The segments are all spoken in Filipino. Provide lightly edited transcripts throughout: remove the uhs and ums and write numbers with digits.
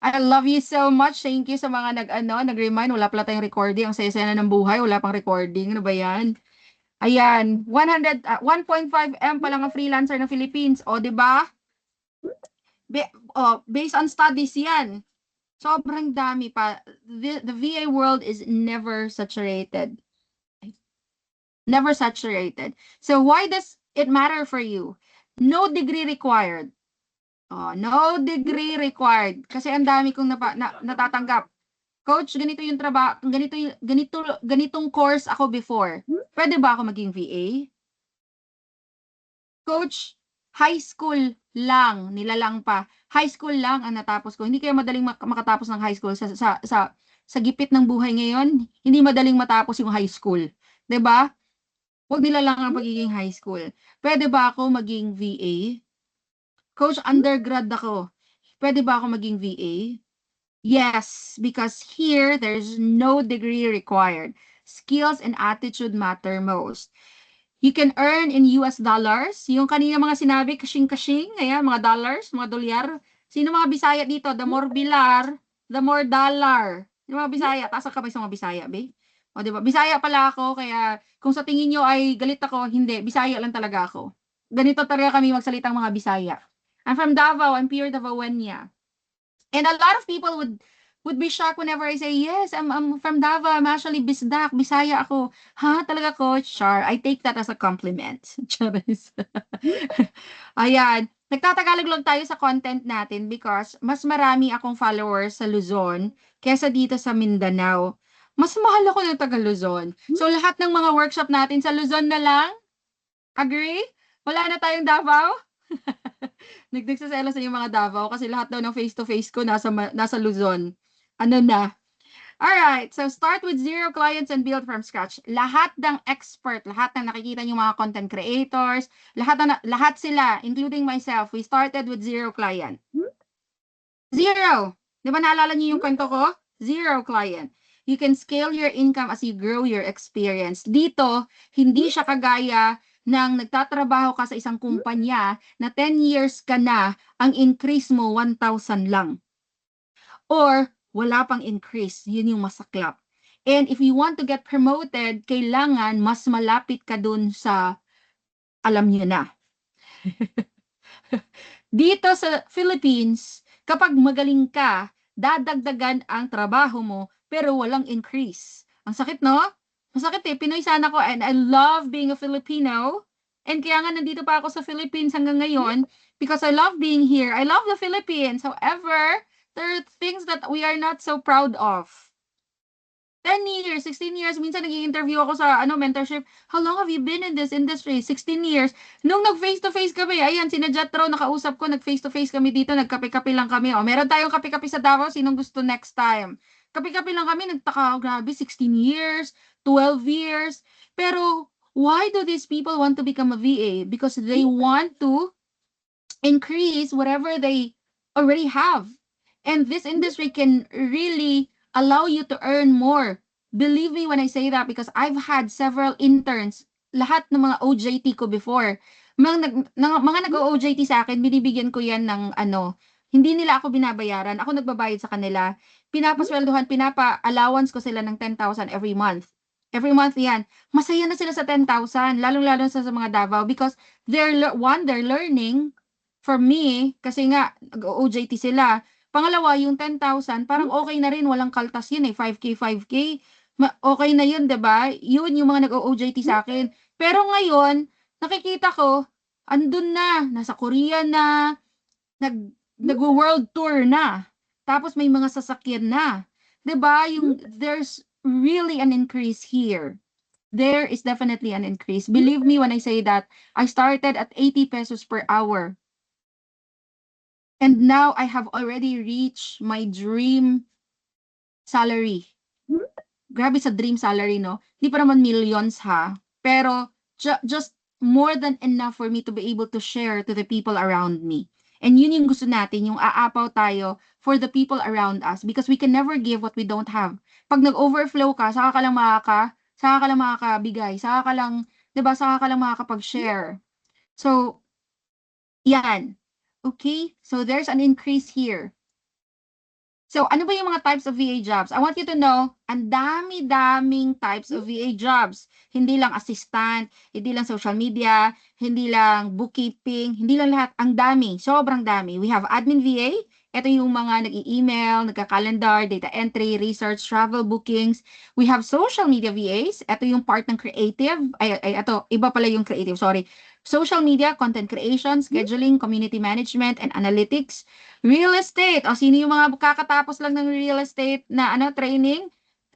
I love you so much. Thank you sa mga nag-remind. Wala pala tayong recording. Ang saya-saya na ng buhay. Wala pang recording. Ano ba yan? Ayan, 1.5 M pa lang ang freelancer ng Philippines. O, di ba? Based on studies yan. Sobrang dami pa. The VA world is never saturated. Never saturated. So why does it matter for you? No degree required. Oh, no degree required. Kasi ang dami kong natatanggap. Coach, ganito yung trabaho, ganitong course ako before. Pwede ba ako maging VA? Coach, high school lang, nilalang pa. High school lang ang natapos ko. Hindi kaya madaling makatapos ng high school sa gipit ng buhay ngayon. Hindi madaling matapos yung high school. 'Di ba? Huwag nilalang ang pagiging high school. Pwede ba ako maging VA? Coach, undergrad ako. Pwede ba ako maging VA? Yes, because here there's no degree required. Skills and attitude matter most. You can earn in US dollars. Yung kanina mga sinabi, kashing-kashing, ayan, mga dollars, mga dolyar. Sino mga Bisaya dito? The more bilar, the more dollar. Yung mga Bisaya, taas ang kamay sa mga Bisaya, be. O, diba? Bisaya pala ako, kaya kung sa tingin nyo ay galit ako, hindi, Bisaya lang talaga ako. Ganito talaga kami magsalitang mga Bisaya. I'm from Davao, I'm pure Davaoeña. And a lot of people would be shocked whenever I say, yes, I'm from Davao. I'm actually Bisdak, Bisaya ako. Ha, talaga Coach? Char, I take that as a compliment. Charis. Ayan. Nagtatagalog lang tayo sa content natin because mas marami akong followers sa Luzon kesa dito sa Mindanao. Mas mahal ako ng taga Luzon. So lahat ng mga workshop natin sa Luzon na lang. Agree? Wala na tayong Davao? Nagsaselos na yung mga Davao kasi lahat daw ng face-to-face ko nasa Luzon. Ano na? Alright, so start with 0 clients and build from scratch. Lahat ng expert, lahat ng nakikita yung mga content creators, lahat sila, including myself, we started with 0 client. 0. Di ba naalala niyo yung kwento ko? 0 client. You can scale your income as you grow your experience. Dito, hindi siya kagaya ng nagtatrabaho ka sa isang kumpanya na 10 years ka na, ang increase mo 1,000 lang. Or wala pang increase, yun yung masaklap. And if you want to get promoted, kailangan mas malapit ka dun sa alam nyo na. Dito sa Philippines, kapag magaling ka, dadagdagan ang trabaho mo, pero walang increase. Ang sakit, no? Masakit eh. Pinoy sana ko and I love being a Filipino. And kaya nga nandito pa ako sa Philippines hanggang ngayon because I love being here. I love the Philippines. However, there are things that we are not so proud of. 10 years, 16 years, minsan nag-i-interview ako sa mentorship. How long have you been in this industry? 16 years. Nung nag-face-to-face kami, ayan, sina Jetro, nakausap ko, nag-face-to-face kami dito, nagkape-kape lang kami. O, meron tayong kape-kape sa Davao, sinong gusto next time? Kape-kape lang kami, nagtaka, grabe, 16 years, 12 years. Pero, why do these people want to become a VA? Because they want to increase whatever they already have. And this industry can really allow you to earn more. Believe me when I say that because I've had several interns, lahat ng mga OJT ko before. Mga nag-OJT sa akin, binibigyan ko yan ng hindi nila ako binabayaran. Ako nagbabayad sa kanila. Pinapasweldohan, pinapa-allowance ko sila ng 10,000 every month. Every month yan. Masaya na sila sa 10,000, lalong-lalo sa mga Davao because they're learning. For me, kasi nga, OJT sila. Pangalawa, yung 10,000, parang okay na rin, walang kaltas yun eh, 5K, 5K. Okay na yun, 'di ba? Yun yung mga nag-OJT sa akin. Pero ngayon, nakikita ko, andun na, nasa Korea na, nag-world tour na. Tapos may mga sasakyan na. 'Di ba? There's really an increase here. There is definitely an increase. Believe me when I say that, I started at 80 pesos per hour. And now I have already reached my dream salary. Grabe sa dream salary, no? Hindi pa naman millions, ha? Pero just more than enough for me to be able to share to the people around me. And yun yung gusto natin, yung aapaw tayo for the people around us because we can never give what we don't have. Pag nag-overflow ka, saka ka lang makakabigay, saka ka lang, 'di ba, saka ka lang makakapag-share. So, yan. Okay? So, there's an increase here. So, ano ba yung mga types of VA jobs? I want you to know, ang dami-daming types of VA jobs. Hindi lang assistant, hindi lang social media, hindi lang bookkeeping, hindi lang lahat. Ang dami, sobrang dami. We have admin VA. Ito yung mga nag-i-email, nagka-calendar, data entry, research, travel bookings. We have social media VAs. Ito yung part ng creative. Ito, iba pala yung creative, sorry. Social media, content creation, scheduling, community management, and analytics. Real estate. O, sino yung mga kakatapos lang ng real estate na training?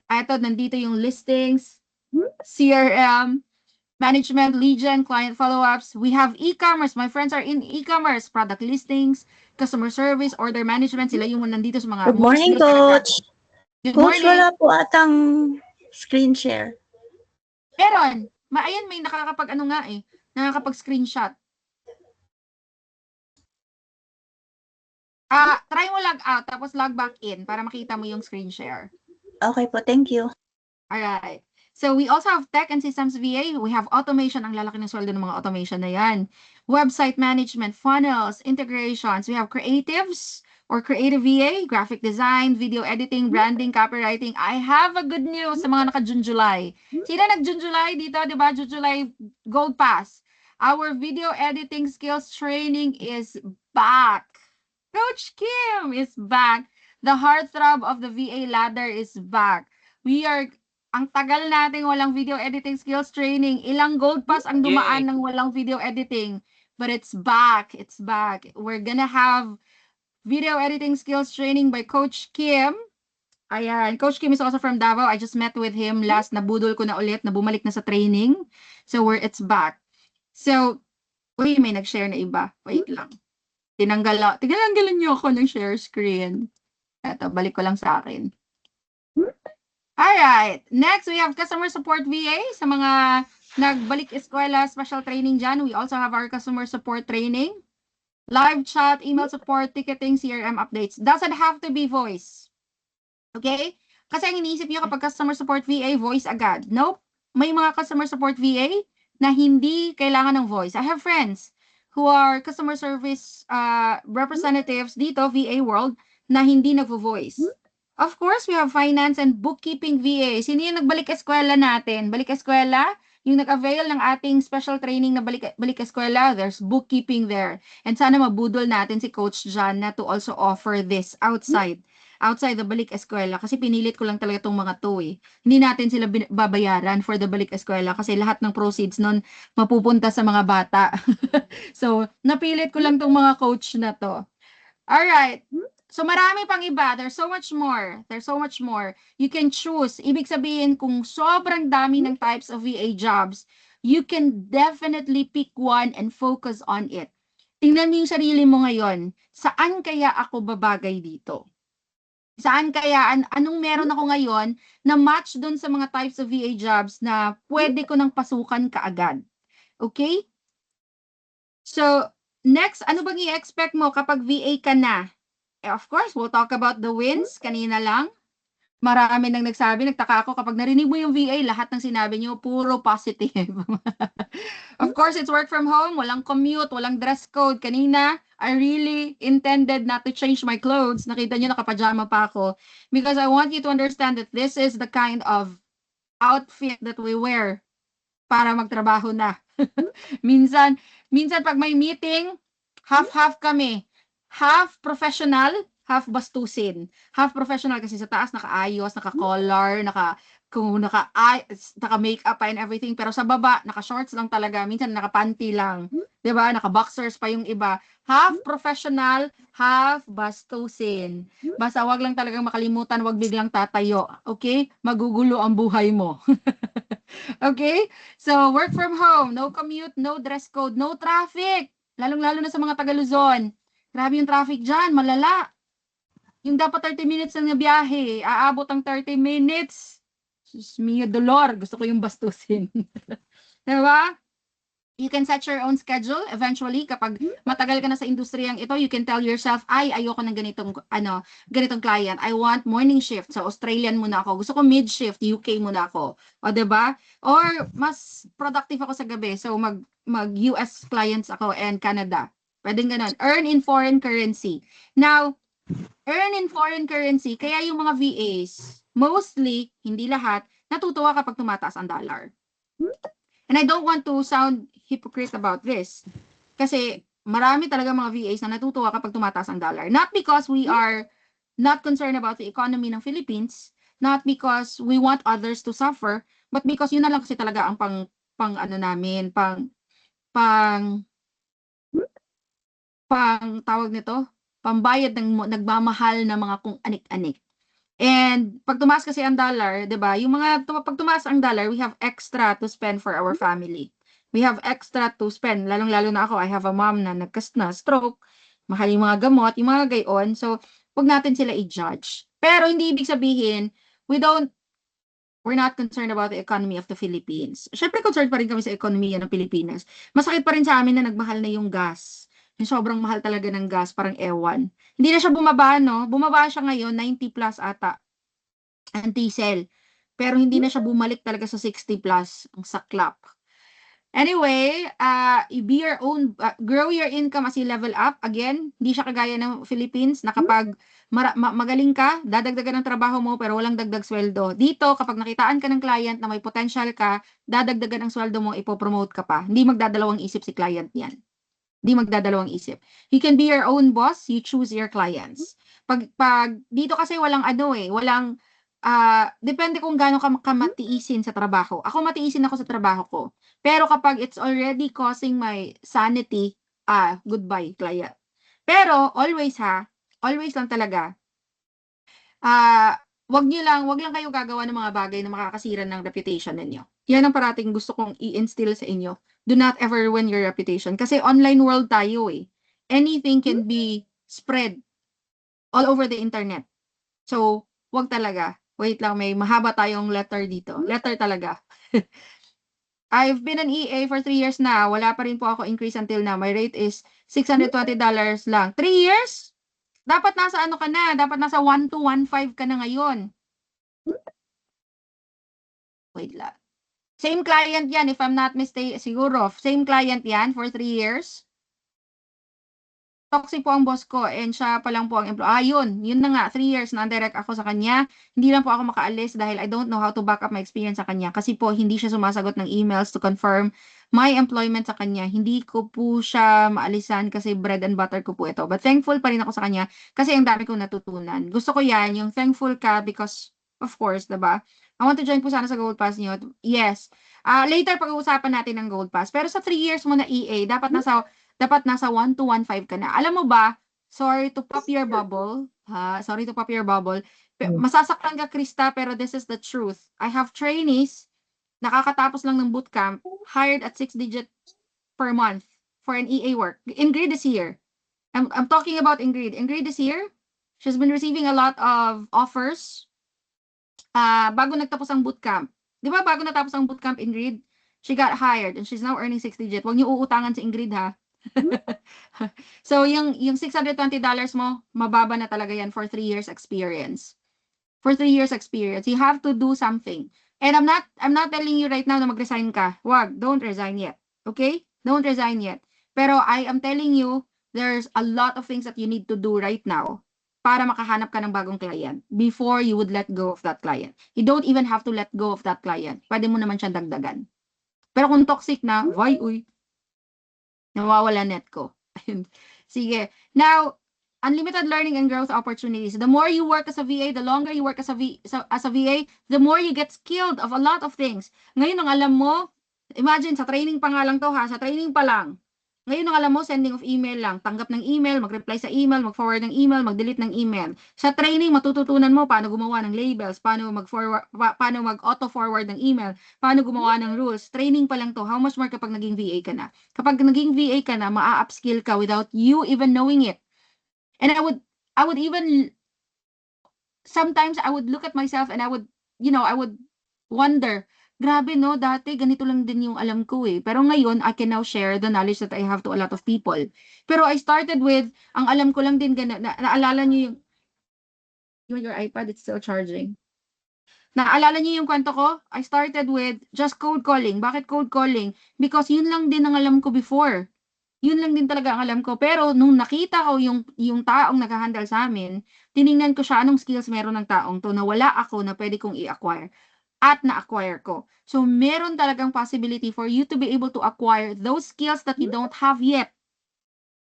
Ito, nandito yung listings, CRM, management, lead gen, client follow-ups. We have e-commerce. My friends are in e-commerce, product listings, customer service, order management. Sila yung nandito sa mga Good morning, most Coach. Good Coach, morning. wala po atang screen share. Meron. Ayan, may nakakapag nakakapag-screenshot. Try mo log out, tapos log back in para makita mo yung screen share. Okay po, thank you. Alright. So we also have tech and systems VA. We have automation. Ang lalaki ng sweldo ng mga automation na yan. Website management, funnels, integrations. We have creatives or creative VA, graphic design, video editing, branding, copywriting. I have a good news sa mga naka-June July. Sino nag-June July dito? Diba? June July Gold Pass. Our video editing skills training is back. Coach Kim is back. The heartthrob of the VA ladder is back. Ang tagal nating walang video editing skills training. Ilang gold pass ang dumaan ng walang video editing. But it's back. It's back. We're gonna have video editing skills training by Coach Kim. Ayan. Coach Kim is also from Davao. I just met with him last. Nabudol ko na ulit na bumalik na sa training. So, it's back. So, uy, may nag-share na iba. Wait lang. Tinanggalan niyo ako ng share screen. Eto, balik ko lang sa akin. Alright. Next, we have customer support VA. Sa mga nagbalik eskwela, special training dyan. We also have our customer support training. Live chat, email support, ticketing, CRM updates. Doesn't have to be voice. Okay? Kasi ang iniisip niyo kapag customer support VA, voice agad. Nope. May mga customer support VA na hindi kailangan ng voice. I have friends who are customer service representatives dito, VA world, na hindi nagvo-voice. Of course, we have finance and bookkeeping VA. Sino yung nagbalik eskwela natin? Balik eskwela? Yung nag-avail ng ating special training na balik eskwela, there's bookkeeping there. And sana mabudol natin si Coach John na to also offer this outside the balik eskwela. Kasi pinilit ko lang talaga itong mga to eh. Hindi natin sila babayaran for the balik eskwela kasi lahat ng proceeds nun mapupunta sa mga bata. So, napilit ko lang itong mga coach na to. Alright. So, marami pang iba. There's so much more. There's so much more. You can choose. Ibig sabihin, kung sobrang dami ng types of VA jobs, you can definitely pick one and focus on it. Tingnan mo yung sarili mo ngayon. Saan kaya ako babagay dito? Saan kaya, anong meron ako ngayon na match dun sa mga types of VA jobs na pwede ko nang pasukan kaagad? Okay? So, next, ano bang i-expect mo kapag VA ka na? Of course, we'll talk about the wins. Kanina lang, marami nang nagsabi, nagtaka ako kapag narinig mo yung VA, lahat ng sinabi niyo, puro positive. Of course, it's work from home, walang commute, walang dress code. Kanina, I really intended not to change my clothes. Nakita niyo, nakapajama pa ako. Because I want you to understand that this is the kind of outfit that we wear para magtrabaho na. minsan pag may meeting, half-half kami. Half professional, half bastusin. Half professional kasi sa taas nakaayos, naka-collar, naka-makeup pa and everything. Pero sa baba, naka-shorts lang talaga. Minsan naka-panty lang. 'Di ba? Naka-boxers pa yung iba. Half professional, half bastusin. Basta wag lang talagang makalimutan, wag biglang tatayo. Okay? Magugulo ang buhay mo. Okay? So, work from home, no commute, no dress code, no traffic. Lalong-lalo na sa mga taga Luzon. Grabe yung traffic dyan, malala. Yung dapat 30 minutes lang na biyahe, aabot ang 30 minutes. Sus mio dolor, gusto ko yung bastusin. Diba? You can set your own schedule. Eventually, kapag matagal ka na sa industriyang ito, you can tell yourself, ay, ayoko ng ganitong client. I want morning shift. So, Australian muna ako. Gusto ko mid-shift, UK muna ako. O, diba? Or, mas productive ako sa gabi. So, mag-US clients ako and Canada. Pwedeng ganun. Earn in foreign currency. Now, earn in foreign currency, kaya yung mga VAs, mostly, hindi lahat, natutuwa kapag tumataas ang dollar. And I don't want to sound hypocrite about this. Kasi marami talaga mga VAs na natutuwa kapag tumataas ang dollar. Not because we are not concerned about the economy ng Philippines, not because we want others to suffer, but because yun na lang kasi talaga ang pang ano namin, pang tawag nito, pambayad ng nagmamahal na mga kung anik-anik. And pag tumaas kasi ang dollar, 'di ba? Yung mga pag tumaas ang dollar, we have extra to spend for our family. We have extra to spend. Lalong-lalo na ako, I have a mom na stroke, mahal yung mga gamot, yung mga gayon. So, wag natin sila i-judge. Pero hindi ibig sabihin, we're not concerned about the economy of the Philippines. Syempre concerned pa rin kami sa ekonomiya ng Pilipinas. Masakit pa rin sa amin na nagmahal na yung gas. Yung sobrang mahal talaga ng gas, parang ewan. Hindi na siya bumaba, no? Bumaba siya ngayon, 90 plus ata ang diesel. Pero hindi na siya bumalik talaga sa 60 plus, ang saklap. Anyway, be your own, grow your income as you level up. Again, hindi siya kagaya ng Philippines na kapag magaling ka, dadagdagan ng trabaho mo pero walang dagdag sweldo. Dito, kapag nakitaan ka ng client na may potential ka, dadagdagan ang sweldo mo, ipopromote ka pa. Hindi magdadalawang isip si client niyan. Hindi magdadalawang isip. You can be your own boss, you choose your clients. Pag dito kasi walang walang depende kung gaano ka matiisin sa trabaho. Ako matiisin ako sa trabaho ko. Pero kapag it's already causing my sanity, goodbye client. Pero always always lang talaga. Wag lang kayo gagawa ng mga bagay na makakasira ng reputation ninyo. Yan ang parating gusto kong i-instill sa inyo. Do not ever ruin your reputation. Kasi online world tayo eh. Anything can be spread all over the internet. So, wag talaga. Wait lang, may mahaba tayong letter dito. Letter talaga. I've been an EA for 3 years na. Wala pa rin po ako increase until now. My rate is $620 lang. 3 years? Dapat nasa ano ka na? Dapat nasa 1215 ka na ngayon. Wait lang. Same client yan, if I'm not mistaken, siguro. Same client yan for 3 years. Toxic po ang boss ko and siya pa lang po ang employee. Yun na nga, 3 years na direct ako sa kanya. Hindi lang po ako makaalis dahil I don't know how to back up my experience sa kanya. Kasi po, hindi siya sumasagot ng emails to confirm my employment sa kanya. Hindi ko po siya maalisan kasi bread and butter ko po ito. But thankful pa rin ako sa kanya kasi ang dami kong natutunan. Gusto ko yan, yung thankful ka because, of course, diba? I want to join po sana sa Gold Pass niyo. Yes. Later, pag-uusapan natin ng Gold Pass. Pero sa 3 years mo na EA, dapat nasa 1215 ka na. Alam mo ba, sorry to pop your bubble, masasaktan ka, Krista, pero this is the truth. I have trainees, nakakatapos lang ng bootcamp, hired at 6-digit per month for an EA work. Ingrid is here. I'm talking about Ingrid. Ingrid is here. She's been receiving a lot of offers bago nagtapos ang bootcamp. Di ba bago natapos ang bootcamp, Ingrid? She got hired and she's now earning 6-digit. Huwag niyo uutangan si Ingrid, ha? So, yung $620 mo, mababa na talaga yan for 3 years experience. For 3 years experience, you have to do something. And I'm not telling you right now na mag-resign ka. Wag, don't resign yet. Okay? Don't resign yet. Pero I am telling you, there's a lot of things that you need to do right now para makahanap ka ng bagong client before you would let go of that client. You don't even have to let go of that client. Pwede mo naman siyang dagdagan. Pero kung toxic na, why, nawawala net ko. Sige. Now, unlimited learning and growth opportunities. The more you work as a VA, the longer you work as a VA, the more you get skilled of a lot of things. Ngayon, ang alam mo, imagine, sa training pa nga lang to ha, sa training pa lang. Ngayon, ang alam mo, sending of email lang. Tanggap ng email, mag-reply sa email, mag-forward ng email, mag-delete ng email. Sa training, matututunan mo paano gumawa ng labels, paano mag-auto-forward ng email, paano gumawa ng rules. Training pa lang to. How much more kapag naging VA ka na? Kapag naging VA ka na, maa-upskill ka without you even knowing it. And I would even, sometimes I would look at myself and I would wonder, grabe no, dati ganito lang din yung alam ko eh. Pero ngayon, I can now share the knowledge that I have to a lot of people. Pero I started with, ang alam ko lang din, naalala niyo your iPad, it's still charging. Naalala niyo yung kwento ko? I started with just cold calling. Bakit cold calling? Because yun lang din ang alam ko before. Yun lang din talaga ang alam ko. Pero nung nakita ko yung taong nag-handle sa amin, tiningnan ko siya anong skills meron ng taong to na wala ako na pwede kong i-acquire at na-acquire ko. So, meron talagang possibility for you to be able to acquire those skills that you don't have yet.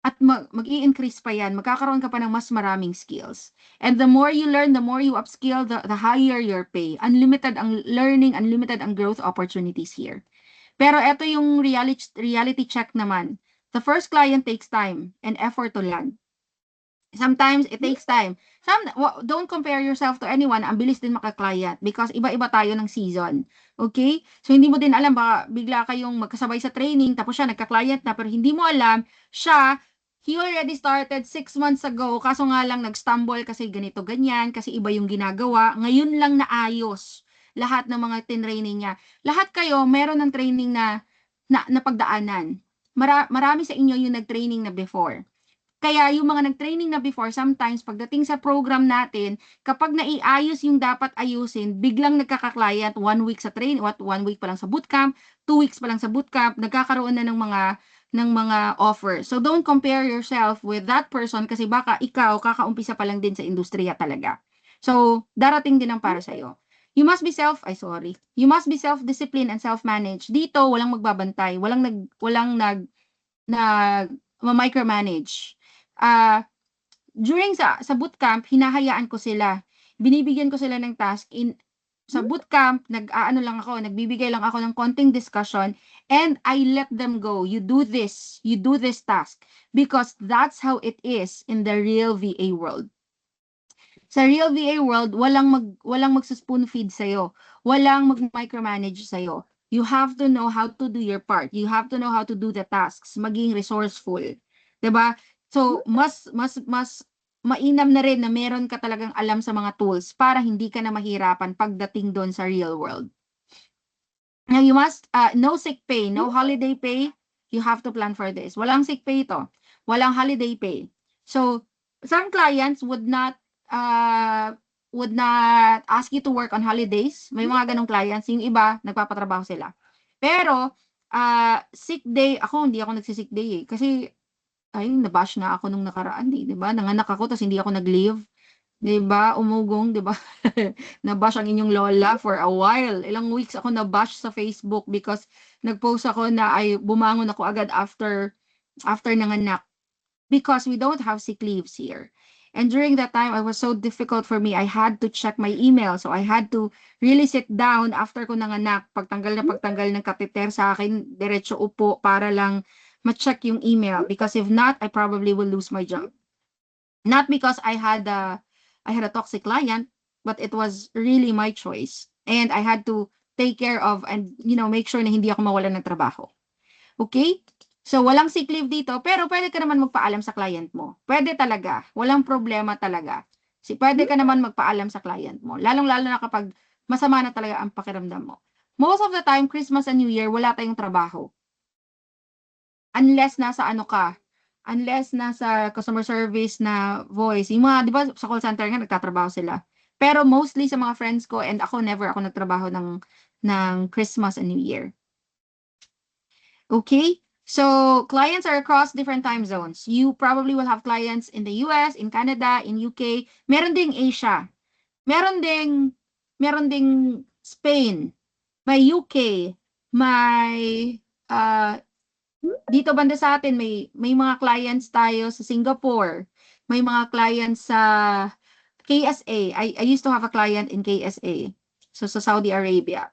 At mag-i-increase pa yan. Magkakaroon ka pa ng mas maraming skills. And the more you learn, the more you upskill, the higher your pay. Unlimited ang learning, unlimited ang growth opportunities here. Pero ito yung reality check naman. The first client takes time and effort to land. Sometimes it takes time. Don't compare yourself to anyone. Ang bilis din maka-client because iba-iba tayo ng season. Okay? So hindi mo din alam baka bigla kayong magkasabay sa training tapos siya nagka-client na pero hindi mo alam siya he already started 6 months ago kaso nga lang nag-stumble kasi ganito ganyan kasi iba yung ginagawa. Ngayon lang naayos lahat ng mga tinraining niya. Lahat kayo meron ng training na pagdaanan. Marami sa inyo yung nag-training na before. Kaya yung mga nag-training na before, sometimes pagdating sa program natin, kapag naiayos yung dapat ayusin, biglang nagkaka-client 1 week sa training, 1 week pa lang sa bootcamp, 2 weeks pa lang sa bootcamp, nagkakaroon na ng mga offer. So don't compare yourself with that person kasi baka ikaw kakaumpisa pa lang din sa industriya talaga. So darating din ang para sa iyo. You must be self-disciplined and self-managed. Dito walang magbabantay, walang micromanage. During sa bootcamp, hinahayaan ko sila. Binibigyan ko sila ng task sa bootcamp, nagbibigay lang ako ng konting discussion and I let them go. You do this task because that's how it is in the real VA world. Sa real VA world, walang magsa-spoon feed sa'yo. Walang mag-micromanage sa'yo. You have to know how to do your part. You have to know how to do the tasks. Maging resourceful. 'Di ba? So, mas mainam na rin na meron ka talagang alam sa mga tools para hindi ka na mahirapan pagdating doon sa real world. Now, you must, no sick pay, no holiday pay. You have to plan for this. Walang sick pay to. Walang holiday pay. So, some clients would not ask you to work on holidays. May mga ganong clients. Yung iba, nagpapatrabaho sila. Pero, sick day, hindi ako nagsisick day eh. Kasi, nabash nga ako nung nakaraan eh. Diba? Nanganak ako, tapos hindi ako nag-leave. Diba? Umugong, diba? Nabash ang inyong lola for a while. Ilang weeks ako nabash sa Facebook because nag-post ako na bumangon ako agad after nanganak. Because we don't have sick leaves here. And during that time, it was so difficult for me. I had to check my email. So I had to really sit down after ko nanganak. Pagtanggal ng catheter sa akin, diretso upo para lang ma-check yung email. Because if not, I probably will lose my job. Not because I had a toxic client, but it was really my choice. And I had to take care of and, make sure na hindi ako mawalan ng trabaho. Okay? So, walang sick leave dito, pero pwede ka naman magpaalam sa client mo. Pwede talaga. Walang problema talaga. Pwede ka naman magpaalam sa client mo. Lalong-lalo na kapag masama na talaga ang pakiramdam mo. Most of the time, Christmas and New Year, wala tayong trabaho. Unless nasa customer service na voice. Yung mga, di ba, sa call center nga, nagtatrabaho sila. Pero mostly sa mga friends ko, and never ako nagtrabaho ng Christmas and New Year. Okay? So, clients are across different time zones. You probably will have clients in the US, in Canada, in UK. Meron ding Asia. Meron ding Spain. May UK. May dito banda sa atin may mga clients tayo sa Singapore. May mga clients sa KSA. I used to have a client in KSA. So sa Saudi Arabia.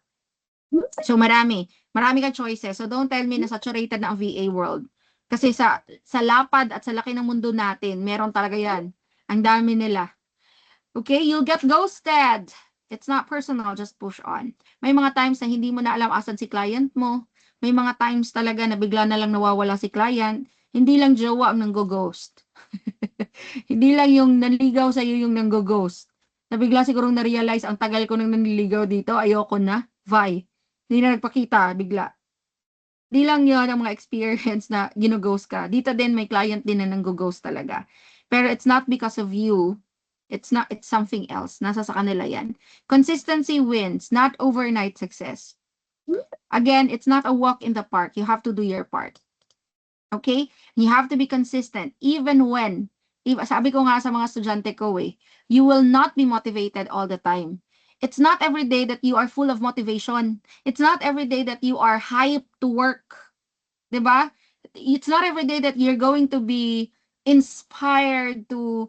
So marami kang choices. So don't tell me na saturated na ang VA world. Kasi sa lapad at sa laki ng mundo natin, meron talaga yan. Ang dami nila. Okay, you'll get ghosted. It's not personal, just push on. May mga times na hindi mo na alam asan si client mo. May mga times talaga na bigla na lang nawawala si client. Hindi lang jowa ang nanggo-ghost. Hindi lang yung nanligaw sa'yo yung nanggo-ghost. Na bigla sigurong na-realize ang tagal ko nang nanliligaw dito, ayoko na. Bye. Hindi na nagpakita, bigla. Di lang yun ang mga experience na gino-ghost ka. Dito din may client din na nanggo-ghost talaga. Pero it's not because of you. It's something else. Nasa sa kanila yan. Consistency wins, not overnight success. Again, it's not a walk in the park. You have to do your part. Okay? You have to be consistent even when, sabi ko nga sa mga estudyante ko you will not be motivated all the time. It's not every day that you are full of motivation. It's not every day that you are hyped to work. 'Di ba? It's not every day that you're going to be inspired to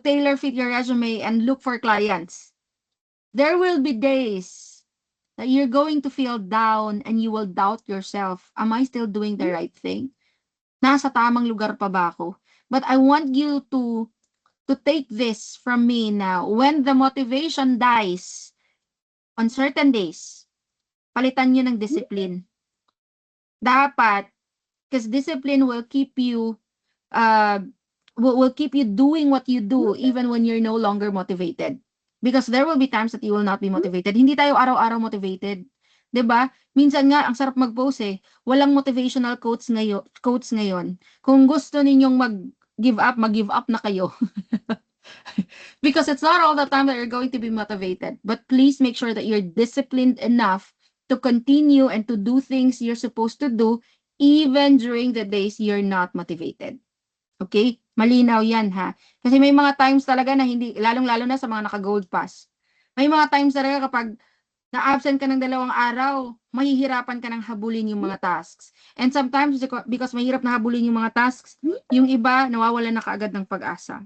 tailor fit your resume and look for clients. There will be days that you're going to feel down and you will doubt yourself. Am I still doing the right thing? Nasa tamang lugar pa ba ako? But I want you to take this from me now. When the motivation dies on certain days, palitan nyo ng discipline. Dapat, because discipline will keep you will keep you doing what you do even when you're no longer motivated. Because there will be times that you will not be motivated. Hindi tayo araw-araw motivated. 'Di ba? Minsan nga ang sarap mag-post walang motivational quotes ngayon. Kung gusto ninyong mag-give up na kayo. Because it's not all the time that you're going to be motivated. But please make sure that you're disciplined enough to continue and to do things you're supposed to do even during the days you're not motivated. Okay? Malinaw yan ha. Kasi may mga times talaga na hindi, lalong-lalo na sa mga naka-gold pass. May mga times talaga kapag na-absent ka ng 2 araw, mahihirapan ka ng habulin yung mga tasks. And sometimes, because mahirap na habulin yung mga tasks, yung iba, nawawala na kaagad ng pag-asa.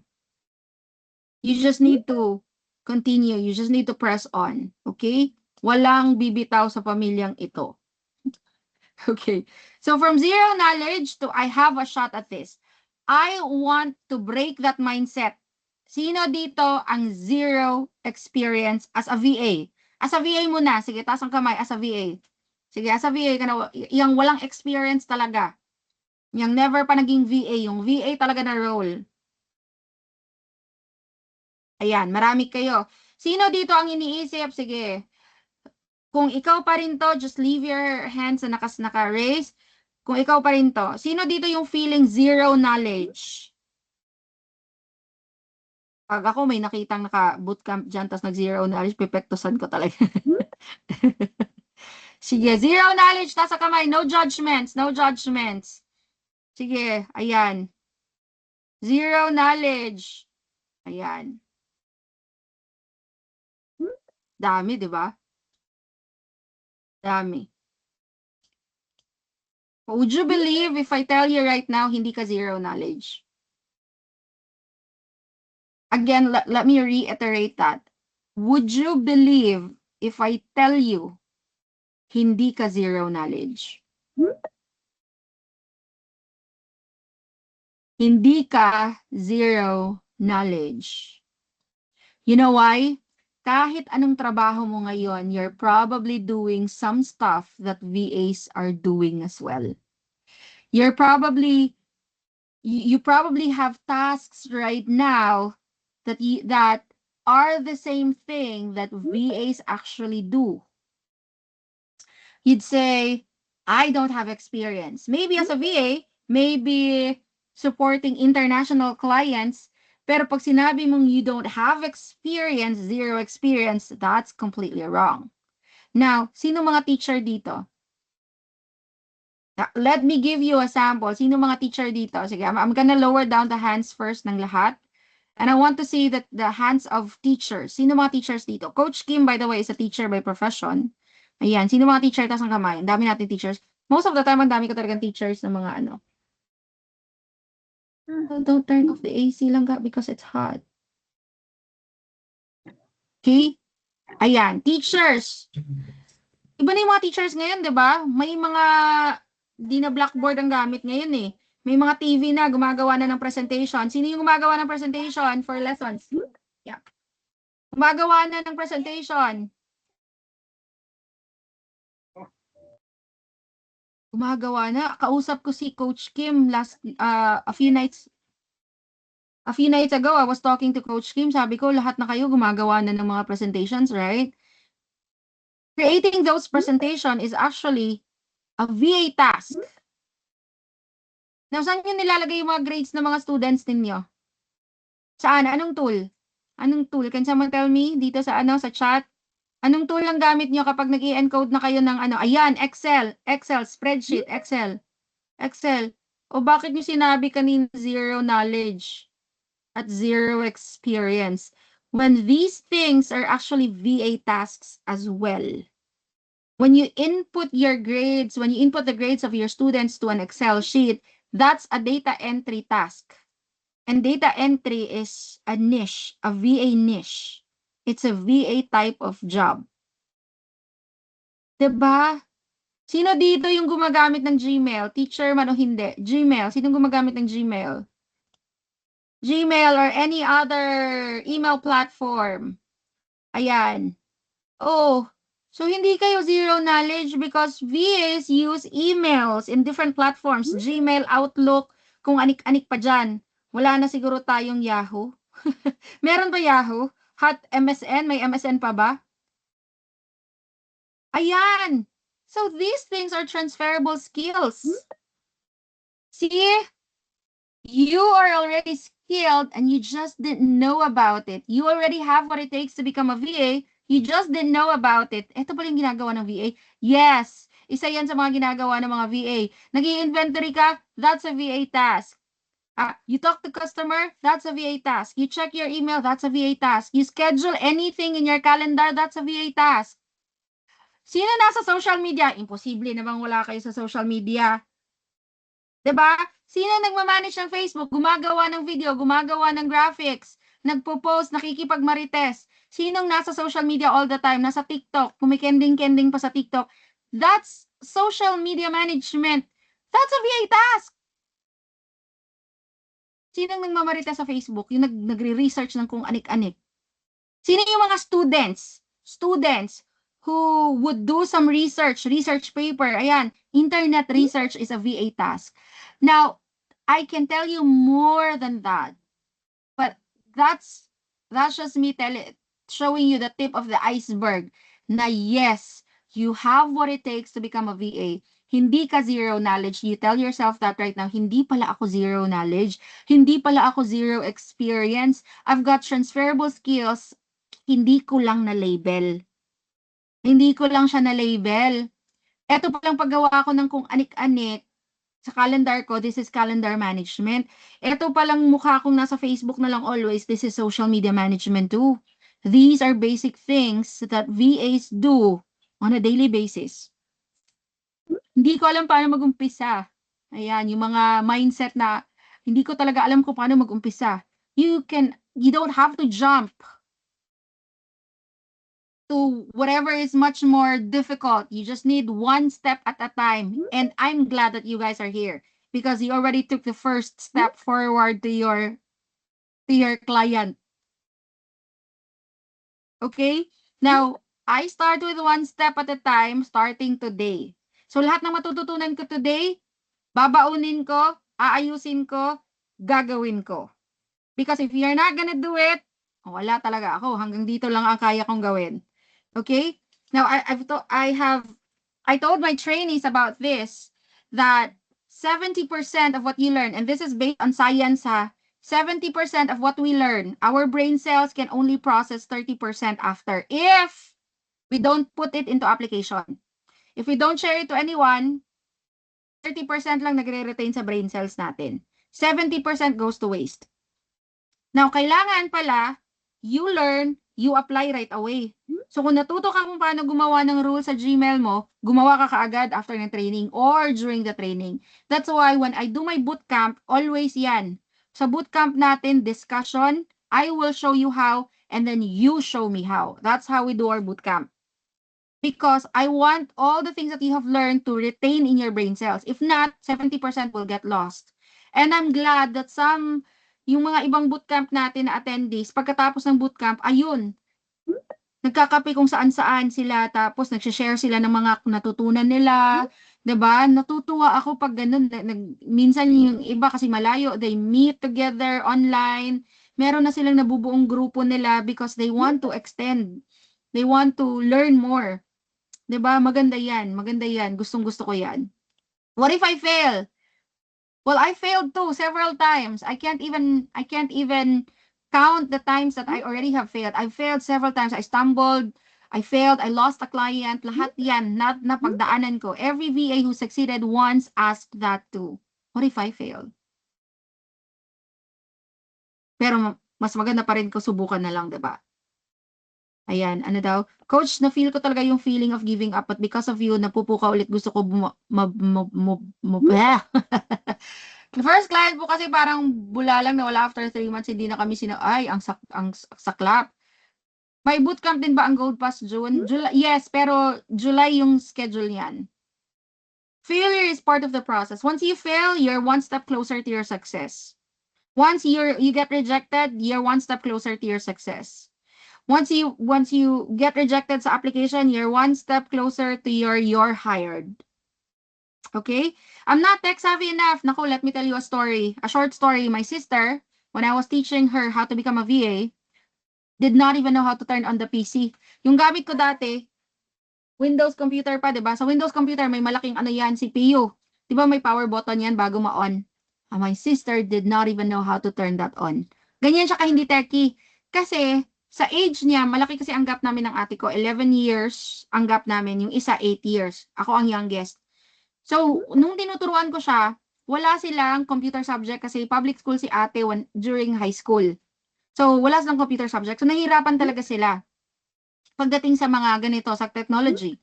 You just need to continue. You just need to press on. Okay? Walang bibitaw sa pamilyang ito. Okay. So from zero knowledge to I have a shot at this. I want to break that mindset. Sino dito ang zero experience as a VA? As a VA muna. Sige, taas ang kamay as a VA. Sige, as a VA ka na, yung walang experience talaga. Yung never pa naging VA. Yung VA talaga na role. Ayan, marami kayo. Sino dito ang iniisip? Sige. Kung ikaw pa rin to, just leave your hands na naka-raise. Kung ikaw pa rin to, sino dito yung feeling zero knowledge? Pag ako may nakitang naka-bootcamp dyan, tas nag-zero knowledge, pepektosan ko talaga. Sige, zero knowledge, taas sa kamay. No judgments, no judgments. Sige, ayan. Zero knowledge. Ayan. Dami, di ba? Dami. Would you believe if I tell you right now, hindi ka zero knowledge? Again, let me reiterate that. Would you believe if I tell you, hindi ka zero knowledge? Hindi ka zero knowledge. You know why? Kahit anong trabaho mo ngayon, you're probably doing some stuff that VAs are doing as well. You probably have tasks right now that are the same thing that VAs actually do. You'd say, I don't have experience. Maybe as a VA, maybe supporting international clients, pero pag sinabi mong you don't have experience, zero experience, that's completely wrong. Now, sino mga teacher dito? Let me give you a sample. Sino mga teacher dito? Sige, I'm gonna lower down the hands first ng lahat. And I want to see that the hands of teachers. Sino mga teachers dito? Coach Kim, by the way, is a teacher by profession. Ayan, sino mga teacher? Tas ang kamay. Ang dami natin teachers. Most of the time, ang dami ko talagang teachers ng mga ano. Don't turn off the AC lang because it's hot. Okay? Ayan, teachers. Iba na yung mga teachers ngayon, di ba? May mga di na blackboard ang gamit ngayon eh. May mga TV na gumagawa na ng presentation. Sino yung gumagawa ng presentation for lessons? Yeah. Gumagawa na ng presentation. Gumagawa na. Kausap ko si Coach Kim a few nights ago. I was talking to Coach Kim. Sabi ko, lahat na kayo gumagawa na ng mga presentations, right? Creating those presentation is actually a VA task. Now, saan nyo nilalagay yung mga grades ng mga students ninyo? Saan? Anong tool? Anong tool? Can someone tell me dito sa sa chat? Anong tool ang gamit nyo kapag nag-i-encode na kayo ng Ayan, Excel, spreadsheet, Excel. O bakit niyo sinabi kanina zero knowledge at zero experience? When these things are actually VA tasks as well. When you input your grades, when you input the grades of your students to an Excel sheet, that's a data entry task. And data entry is a niche, a VA niche. It's a VA type of job. Diba? Sino dito yung gumagamit ng Gmail? Teacher man o hindi? Gmail. Sino gumagamit ng Gmail? Gmail or any other email platform. Ayan. Oh, so hindi kayo zero knowledge because VAs use emails in different platforms. Gmail, Outlook, kung anik-anik pa dyan. Wala na siguro tayong Yahoo. Meron ba Yahoo? Hot MSN? May MSN pa ba? Ayan. So these things are transferable skills. See? You are already skilled and you just didn't know about it. You already have what it takes to become a VA. You just didn't know about it. Ito pala yung ginagawa ng VA. Yes, isa yan sa mga ginagawa ng mga VA. Nag-i-inventory ka, that's a VA task. You talk to customer, that's a VA task. You check your email, that's a VA task. You schedule anything in your calendar, that's a VA task. Sino nasa social media? Imposible namang wala kayo sa social media. Diba? Sino nagmamanage ng Facebook? Gumagawa ng video, gumagawa ng graphics, nagpo-post, nakikipag-marites. Sinong nasa social media all the time? Nasa TikTok, kumikending-kending pa sa TikTok. That's social media management. That's a VA task. Sinong nagmamarites sa Facebook? Yung nagre-research ng kung anik-anik. Sino yung mga students who would do some research paper. Ayan, internet research is a VA task. Now, I can tell you more than that, but that's just me showing you the tip of the iceberg na yes, you have what it takes to become a VA. Hindi ka zero knowledge. You tell yourself that right now, hindi pala ako zero knowledge. Hindi pala ako zero experience. I've got transferable skills. Hindi ko lang na-label. Hindi ko lang siya na-label. Ito palang paggawa ko ng kung anik-anik sa calendar ko, this is calendar management. Ito palang mukha kong nasa Facebook na lang always, this is social media management too. These are basic things that VAs do on a daily basis. Hindi ko alam paano mag-umpisa. Ayan, yung mga mindset na hindi ko talaga alam kung paano mag-umpisa. You don't have to jump to whatever is much more difficult. You just need one step at a time. And I'm glad that you guys are here because you already took the first step forward to your client. Okay? Now, I start with one step at a time starting today. So lahat ng matututunan ko today, babaunin ko, aayusin ko, gagawin ko. Because if you're not gonna do it, wala talaga ako. Hanggang dito lang ang kaya kong gawin. Okay? Now, I told my trainees about this, that 70% of what you learn, and this is based on science, 70% of what we learn, our brain cells can only process 30% after if we don't put it into application. If we don't share it to anyone, 30% lang nagre-retain sa brain cells natin. 70% goes to waste. Now, kailangan pala, you learn, you apply right away. So, kung natuto ka kung paano gumawa ng rule sa Gmail mo, gumawa ka kaagad after ng training or during the training. That's why when I do my bootcamp, always yan. Sa bootcamp natin, discussion, I will show you how, and then you show me how. That's how we do our bootcamp. Because I want all the things that you have learned to retain in your brain cells. If not, 70% will get lost. And I'm glad that yung mga ibang bootcamp natin na attendees, pagkatapos ng bootcamp, ayun, nagkakape kung saan-saan sila, tapos nagsishare sila ng mga natutunan nila, 'di ba? Natutuwa ako pag ganun. Minsan yung iba kasi malayo, they meet together online. Meron na silang nabubuong grupo nila because they want to extend. They want to learn more. 'Di ba? Maganda 'yan. Maganda 'yan. Gustong-gusto ko 'yan. What if I fail? Well, I failed too several times. I can't even count the times that I already have failed. I failed several times. I stumbled, I failed, I lost a client. Lahat yan, napagdaanan ko. Every VA who succeeded once asked that too. What if I fail? Pero mas maganda pa rin kung subukan na lang, 'di ba? Ayan, ano daw? Coach, na-feel ko talaga yung feeling of giving up, but because of you, napupuka ulit. Gusto ko The first client po kasi parang bulalang na wala after 3 months, hindi na kami ay, ang saklap. May bootcamp din ba ang Gold Pass June? July, yes, pero July yung schedule niyan. Failure is part of the process. Once you fail, you're one step closer to your success. Once you get rejected, you're one step closer to your success. Once you get rejected sa application, you're one step closer to you're hired. Okay? I'm not tech savvy enough. Naku, let me tell you a story. A short story. My sister, when I was teaching her how to become a VA, did not even know how to turn on the PC. Yung gamit ko dati, Windows computer pa, 'di ba? Sa Windows computer may malaking ano yan, CPU. 'Di ba may power button yan bago ma-on? My sister did not even know how to turn that on. Ganyan siya ka hindi techie. Kasi sa age niya, malaki kasi ang gap namin ng ate ko. 11 years ang gap namin. Yung isa, 8 years. Ako ang youngest. So, nung tinuturuan ko siya, wala silang computer subject kasi public school si ate during high school. So, wala silang computer subject. So, nahihirapan talaga sila pagdating sa mga ganito, sa technology.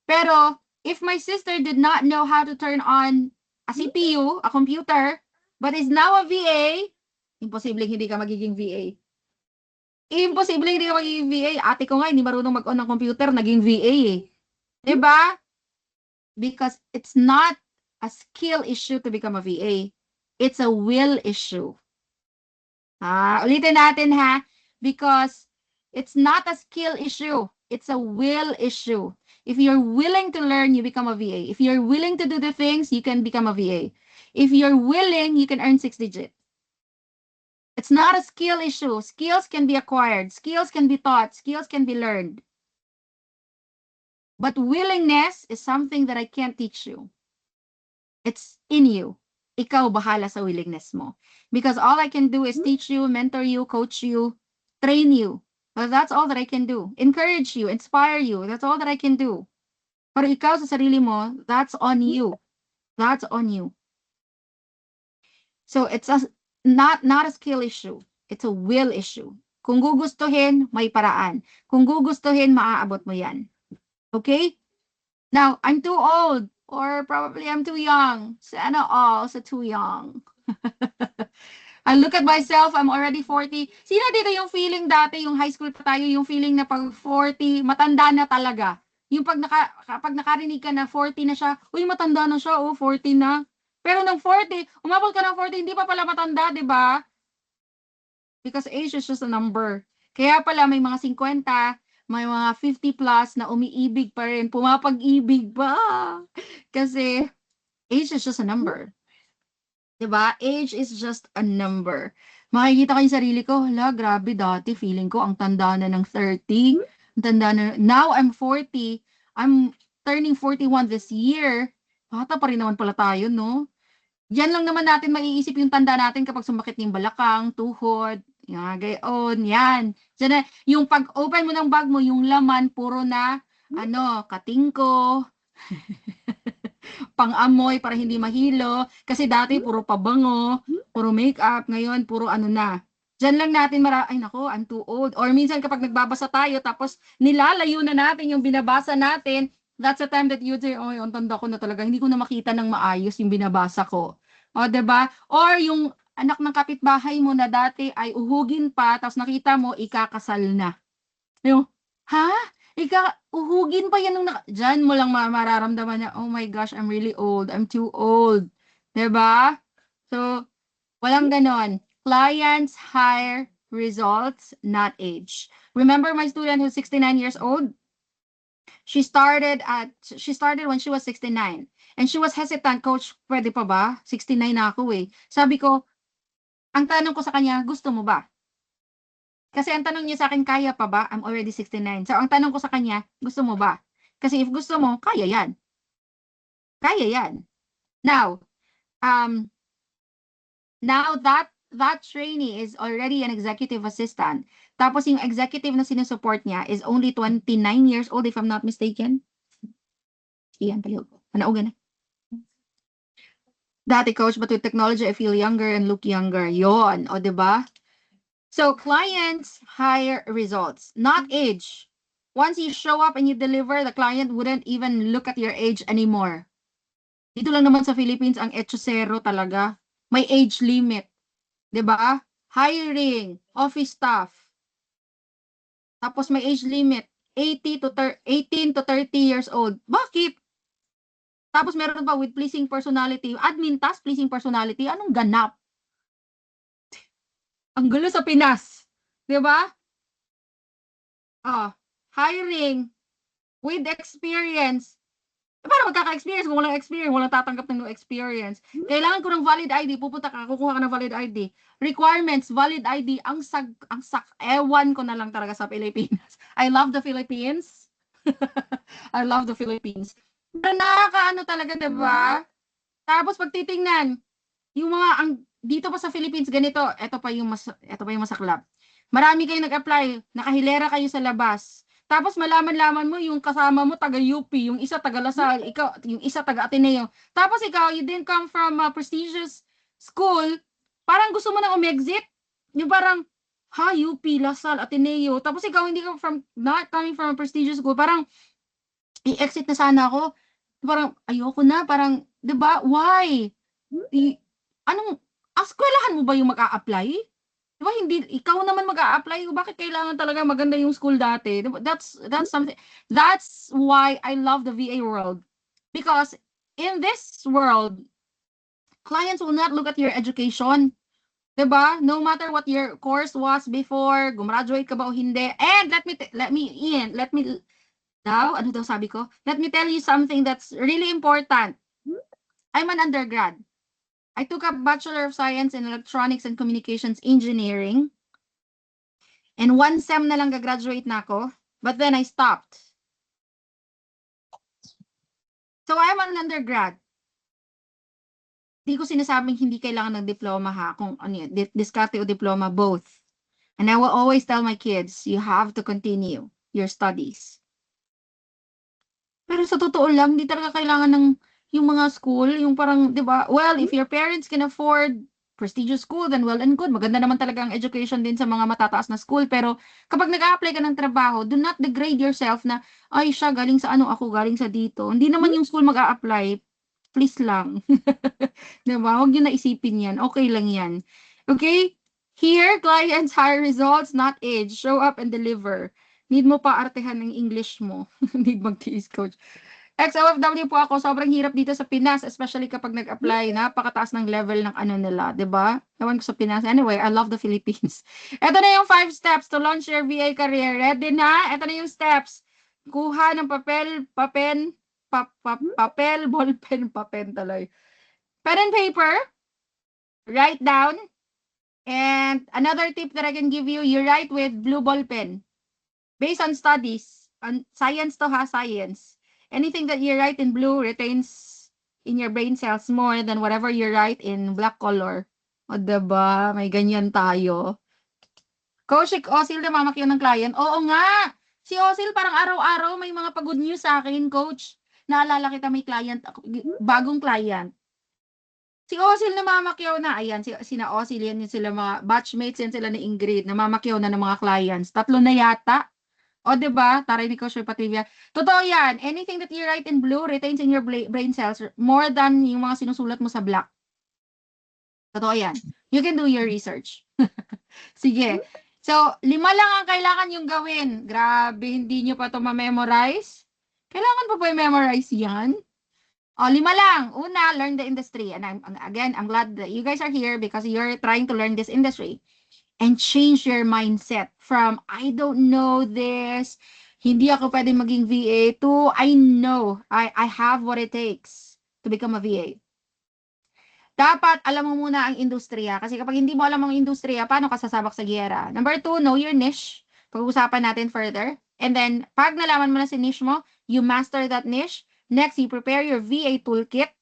Pero, if my sister did not know how to turn on a CPU, a computer, but is now a VA, imposible hindi ka magiging VA. Imposible hindi ka magiging VA. Ate ko nga, hindi marunong mag-on ng computer, naging VA eh. Diba? Because it's not a skill issue to become a VA. It's a will issue. Ulitin natin ha. Because it's not a skill issue. It's a will issue. If you're willing to learn, you become a VA. If you're willing to do the things, you can become a VA. If you're willing, you can earn 6 digits. It's not a skill issue. Skills can be acquired. Skills can be taught. Skills can be learned. But willingness is something that I can't teach you. It's in you. Ikaw bahala sa willingness mo. Because all I can do is teach you, mentor you, coach you, train you. But that's all that I can do. Encourage you, inspire you. That's all that I can do. Pero ikaw sa sarili mo, that's on you. That's on you. So it's not a skill issue. It's a will issue. Kung gugustuhin, may paraan. Kung gugustuhin, maaabot mo yan. Okay? Now, I'm too old. Or probably I'm too young. Sana all sa too young. I look at myself, I'm already 40. Sino dito yung feeling dati, yung high school pa tayo, yung feeling na pag 40, matanda na talaga. Yung pag nakarinig ka na 40 na siya, uy, matanda na siya, 40 na. Pero nung 40, umabot ka ng 40, hindi pa pala matanda, di ba? Because age is just a number. Kaya pala may mga 50, may mga 50 plus na umiibig pa rin, pumapag-ibig pa. Kasi age is just a number. Diba? Age is just a number. Makikita ko yung sarili ko, hala, grabe dati, feeling ko ang tanda na ng 30. Ang tanda na, now I'm 40. I'm turning 41 this year. Bata pa rin naman pala tayo, no? Yan lang naman natin maiisip yung tanda natin kapag sumakit yung balakang, tuhod, yan, gayon, yan. Diyan na, yung pag-open mo ng bag mo, yung laman, puro na, katingko, pang-amoy para hindi mahilo. Kasi dati, puro pabango, puro makeup, ngayon, puro ano na. Diyan lang natin ay nako, I'm too old. Or minsan kapag nagbabasa tayo, tapos nilalayo na natin yung binabasa natin, that's the time that you say, oh, ang tanda ko na talaga, hindi ko na makita ng maayos yung binabasa ko. O, diba? Or yung anak ng kapitbahay mo na dati ay uhugin pa, tapos nakita mo, ikakasal na. Yung, ha? Uhugin pa yan nung dyan mo lang mararamdaman na, oh my gosh, I'm really old. I'm too old. Diba? So, walang ganon. Clients hire results, not age. Remember my student who's 69 years old? She started when she was 69. And she was hesitant, coach, pwede pa ba? 69 na ako eh. Sabi ko, ang tanong ko sa kanya, gusto mo ba? Kasi ang tanong niya sa akin, kaya pa ba? I'm already 69. So, ang tanong ko sa kanya, gusto mo ba? Kasi if gusto mo, kaya yan. Kaya yan. Now that trainee is already an executive assistant. Tapos yung executive na sinusupport niya is only 29 years old, if I'm not mistaken. Iyan, palihog. Panaugan na. Dati coach, but with technology, I feel younger and look younger. Yon, o, diba? So, clients hire results, not age. Once you show up and you deliver, the client wouldn't even look at your age anymore. Dito lang naman sa Philippines, ang etchosero talaga. May age limit. 'Di ba? Hiring, office staff. Tapos may age limit, 18 to 30 years old. Bakit? Tapos meron pa with pleasing personality. Admin task, pleasing personality. Anong ganap? Ang gulo sa Pinas. 'Di ba? Hiring with experience. Para magkaka-experience kung walang experience, walang tatanggap ng no experience. Kailangan ko ng valid ID, pupunta ka, kukuha ka ng valid ID. Requirements, valid ID, ang ewan ko na lang talaga sa Pilipinas. I love the Philippines. I love the Philippines. Pero nakakaano talaga, diba? Tapos pag titingnan, yung mga, dito pa sa Philippines, ganito, ito pa yung masaklap. Marami kayong nag-apply, nakahilera kayo sa labas. Tapos malaman-laman mo yung kasama mo taga UP, yung isa taga Lasal, ikaw, yung isa taga Ateneo. Tapos ikaw, you didn't come from a prestigious school, parang gusto mo na umexit. Yung parang, UP, Lasal, Ateneo. Tapos ikaw hindi ka not coming from a prestigious school, parang i-exit na sana ako. Parang ayoko na, parang, 'di ba? Why? Eskwelahan mo ba yung mag-a-apply? Diba hindi ikaw naman mag-a-apply, bakit kailangan talaga maganda yung school dati? Diba? That's something. That's why I love the VA world. Because in this world, clients will not look at your education. Diba? No matter what your course was before, gumraduate ka ba o hindi. And let me tell you something that's really important. I'm an undergrad. I took a Bachelor of Science in Electronics and Communications Engineering. And one sem na lang gagraduate na ako. But then I stopped. So I'm an undergrad. Di ko sinasabing hindi kailangan ng diploma ha. Kung ano yun, diskarte o diploma, both. And I will always tell my kids, you have to continue your studies. Pero sa totoo lang, hindi talaga kailangan ng yung mga school, yung parang, di ba, well, if your parents can afford prestigious school, then well and good. Maganda naman talaga ang education din sa mga matataas na school. Pero kapag nag-a-apply ka ng trabaho, do not degrade yourself na, ay siya, galing sa ano, ako galing sa dito. Hindi naman yung school mag-a-apply. Please lang. Di ba? Huwag nyo na isipin yan. Okay lang yan. Okay? Here, clients hire results, not age. Show up and deliver. Need mo pa artehan ng English mo. Need mag-tiis, coach. Ex-OFW po ako, sobrang hirap dito sa Pinas, especially kapag nag-apply, napakataas ng level ng ano nila, 'di ba? Ewan ko sa Pinas. Anyway, I love the Philippines. Ito na yung 5 steps to launch your VA career. Ready na? Ito na yung steps. Kuha ng papel, ballpen tuloy. Pen and paper. Write down. And another tip that I can give you, you write with blue ball pen. Based on studies, on science to ha, science. Anything that you write in blue retains in your brain cells more than whatever you write in black color. O, diba? May ganyan tayo. Coach, si Osil na mamakyo ng client. Oo nga! Si Osil parang araw-araw may mga pag-good news sa akin, coach. Naalala kita may client, bagong client. Si Osil na mamakyaw na. Ayan, sina Osil, yan sila mga batchmates, yan sila ni Ingrid. Namamakyaw na ng mga clients. 3 na yata. O, diba? Taray ni Coach Patrivia. Totoo yan. Anything that you write in blue retains in your brain cells more than yung mga sinusulat mo sa black. Totoo yan. You can do your research. Sige. So, 5 lang ang kailangan yung gawin. Grabe, hindi nyo pa ito ma-memorize. Kailangan pa ba i-memorize yan? O, 5 lang. Una, learn the industry. And I'm glad that you guys are here because you're trying to learn this industry. And change your mindset from, I don't know this, hindi ako pwede maging VA, to, I know, I have what it takes to become a VA. Dapat alam mo muna ang industriya. Kasi kapag hindi mo alam ang industriya, paano ka sasabak sa giyera? Number 2, know your niche. Pag-uusapan natin further. And then, pag nalaman mo na si niche mo, you master that niche. Next, you prepare your VA toolkit.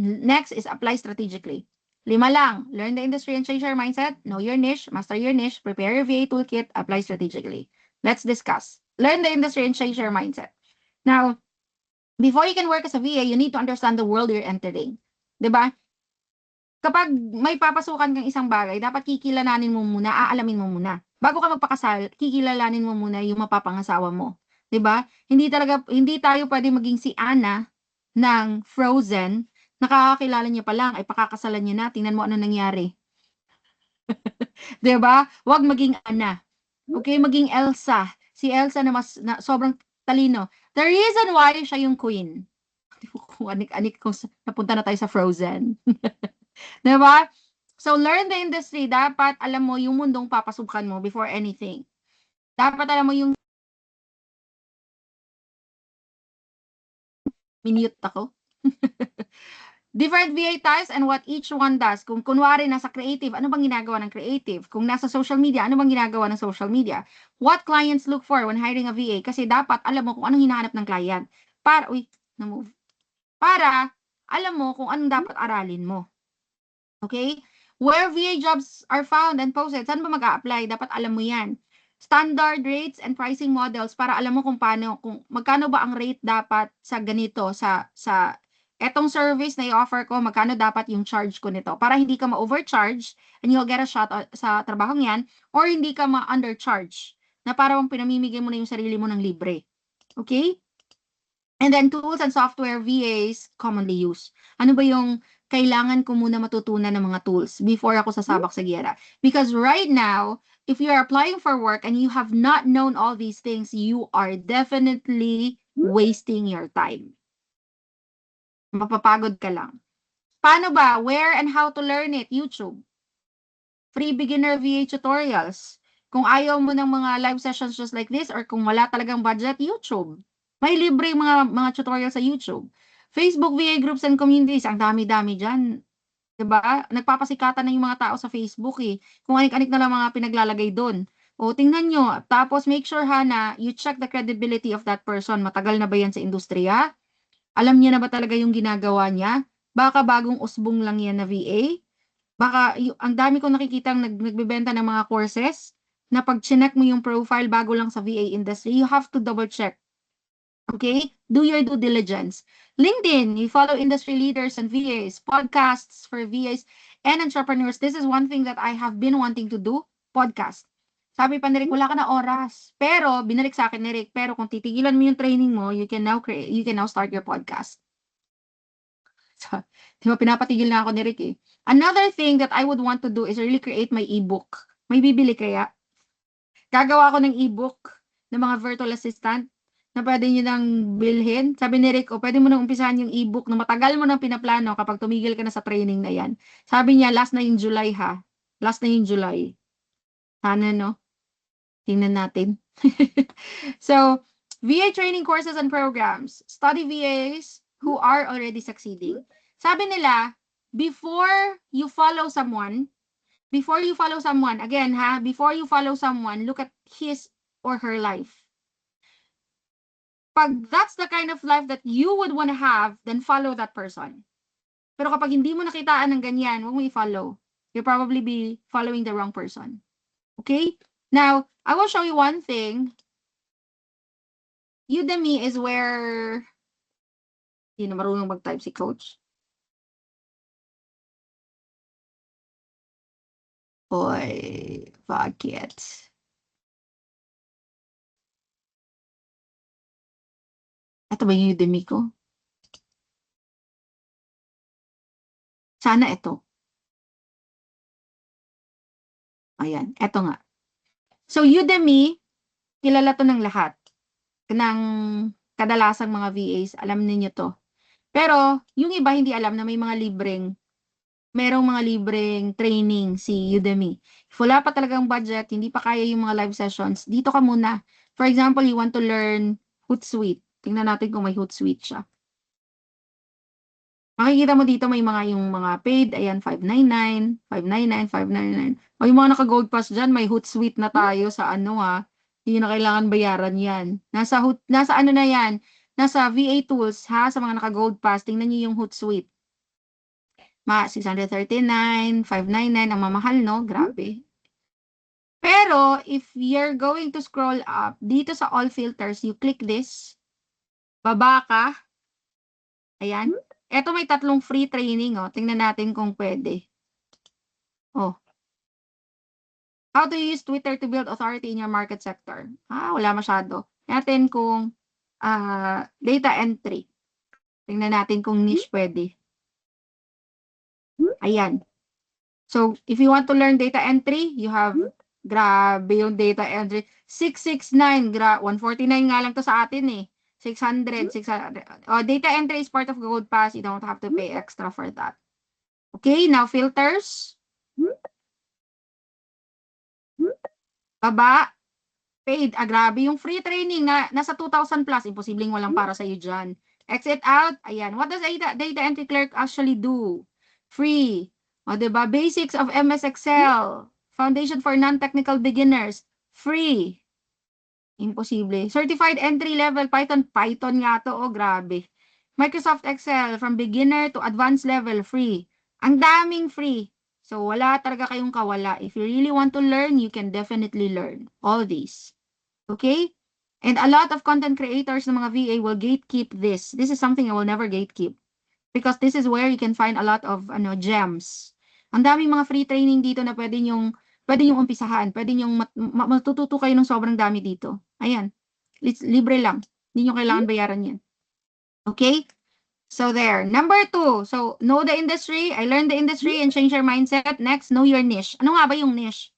Next is apply strategically. 5 lang. Learn the industry and change your mindset. Know your niche. Master your niche. Prepare your VA toolkit. Apply strategically. Let's discuss. Learn the industry and change your mindset. Now, before you can work as a VA, you need to understand the world you're entering. Diba? Kapag may papasukan kang isang bagay, dapat kikilalanin mo muna, aalamin mo muna. Bago ka magpakasal, kikilalanin mo muna yung mapapangasawa mo. 'Di ba? Hindi tayo pwede maging si Anna ng Frozen, nakakakilala niya pa lang, ay pakakasalan niya na, tingnan mo ano nangyari. 'Di ba? Huwag maging Anna. Okay, maging Elsa. Si Elsa na sobrang talino. The reason why siya yung queen. Kung anik-anik kung napunta na tayo sa Frozen. 'Di ba? So, learn the industry. Dapat alam mo yung mundong papasukan mo before anything. Dapat alam mo yung minute ako. Different VA types and what each one does. Kung kunwari nasa creative, ano bang ginagawa ng creative? Kung nasa social media, ano bang ginagawa ng social media? What clients look for when hiring a VA? Kasi dapat alam mo kung anong hinahanap ng client. Na-move. Para alam mo kung anong dapat aralin mo. Okay? Where VA jobs are found and posted, saan ba mag-a-apply? Dapat alam mo yan. Standard rates and pricing models para alam mo kung magkano ba ang rate dapat sa ganito, sa etong service na i-offer ko, magkano dapat yung charge ko nito. Para hindi ka ma-overcharge and you'll get a shot sa trabahong yan, or hindi ka ma-undercharge na parang pinamimigay mo na yung sarili mo ng libre. Okay? And then tools and software VAs commonly use. Ano ba yung kailangan ko muna matutunan ng mga tools before ako sasabak sa giyera? Because right now, if you are applying for work and you have not known all these things, you are definitely wasting your time. Mapapagod ka lang. Paano ba? Where and how to learn it? YouTube. Free beginner VA tutorials. Kung ayaw mo ng mga live sessions just like this or kung wala talagang budget, YouTube. May libre mga tutorial sa YouTube. Facebook VA groups and communities, ang dami-dami dyan. 'Di ba? Nagpapasikatan na yung mga tao sa Facebook eh. Kung anik-anik na lang mga pinaglalagay doon. O tingnan nyo. Tapos make sure ha na you check the credibility of that person. Matagal na ba yan sa industriya? Alam niya na ba talaga yung ginagawa niya? Baka bagong usbong lang yan na VA? Baka ang dami kong nakikitang nagbebenta ng mga courses na pag chinek mo yung profile bago lang sa VA industry, you have to double check. Okay? Do your due diligence. LinkedIn, you follow industry leaders and VAs, podcasts for VAs and entrepreneurs. This is one thing that I have been wanting to do, podcast. Sabi pa ni Rick, wala ka na oras. Pero, binalik sa akin ni Rick, pero kung titigilan mo yung training mo, you can now start your podcast. So, di ba, pinapatigil na ako ni Rick eh. Another thing that I would want to do is really create my ebook. May bibili kaya? Gagawa ako ng ebook ng mga virtual assistant na pwede nyo nang bilhin. Sabi ni Rick, pwede mo nang umpisahan yung ebook na matagal mo nang pinaplano kapag tumigil ka na sa training na yan. Sabi niya, last na yung July ha. Last na yung July. Sana no? Tingnan natin. So, VA training courses and programs. Study VAs who are already succeeding. Sabi nila, before you follow someone, again ha, before you follow someone, look at his or her life. Pag that's the kind of life that you would want to have, then follow that person. Pero kapag hindi mo nakitaan ng ganyan, huwag mo i-follow. You'll probably be following the wrong person. Okay? Now, I will show you one thing. Udemy is where hindi na marunong mag-type si coach. Oy, bakit? Ito ba yung Udemy ko? Sana ito. Ayan, ito nga. So, Udemy, kilala to ng lahat. Ng kadalasang mga VAs, alam niyo to. Pero, yung iba hindi alam na may merong mga libreng training si Udemy. If wala pa talagang budget, hindi pa kaya yung mga live sessions, dito ka muna. For example, you want to learn Hootsuite. Tingnan natin kung may Hootsuite siya. Makikita mo dito may yung mga paid, ayan, 599, 599, 599. O yung mga naka-gold pass dyan, may Hootsuite na tayo sa ano ha. Hindi na kailangan bayaran yan. Nasa ano na yan? Nasa VA Tools ha, sa mga naka-gold pass. Tingnan nyo yung Hootsuite. 639, 599, ang mamahal, no? Grabe. Pero, if you're going to scroll up, dito sa all filters, you click this. Baba ka. Ayan. Eto may 3 free training, oh. Tingnan natin kung pwede. Oh. How do you use Twitter to build authority in your market sector? Wala masyado. Natin kung data entry. Tingnan natin kung niche pwede. Ayan. So, if you want to learn data entry, you have, grabe yung data entry. 669, 149 nga lang to sa atin eh. 600, 600. Data entry is part of Gold Pass. You don't have to pay extra for that. Okay, now filters. Baba. Paid. Grabe yung free training na nasa 2,000 plus. Imposibleng walang para sa'yo dyan. Exit out. Ayan. What does data entry clerk actually do? Free. O, diba? Basics of MS Excel. Foundation for non-technical beginners. Free. Imposible. Certified entry level Python. Python nga to. Oh, grabe. Microsoft Excel from beginner to advanced level. Free. Ang daming free. So, wala talaga kayong kawala. If you really want to learn, you can definitely learn all these. Okay? And a lot of content creators ng mga VA will gatekeep this. This is something I will never gatekeep. Because this is where you can find a lot of gems. Ang daming mga free training dito na pwede nyong umpisahan. Pwede nyong matututo kayo ng sobrang dami dito. Ayan. Libre lang. Hindi nyo kailangan bayaran yan. Okay? So there. Number 2. So, know the industry. I learned the industry and change your mindset. Next, know your niche. Ano nga ba yung niche?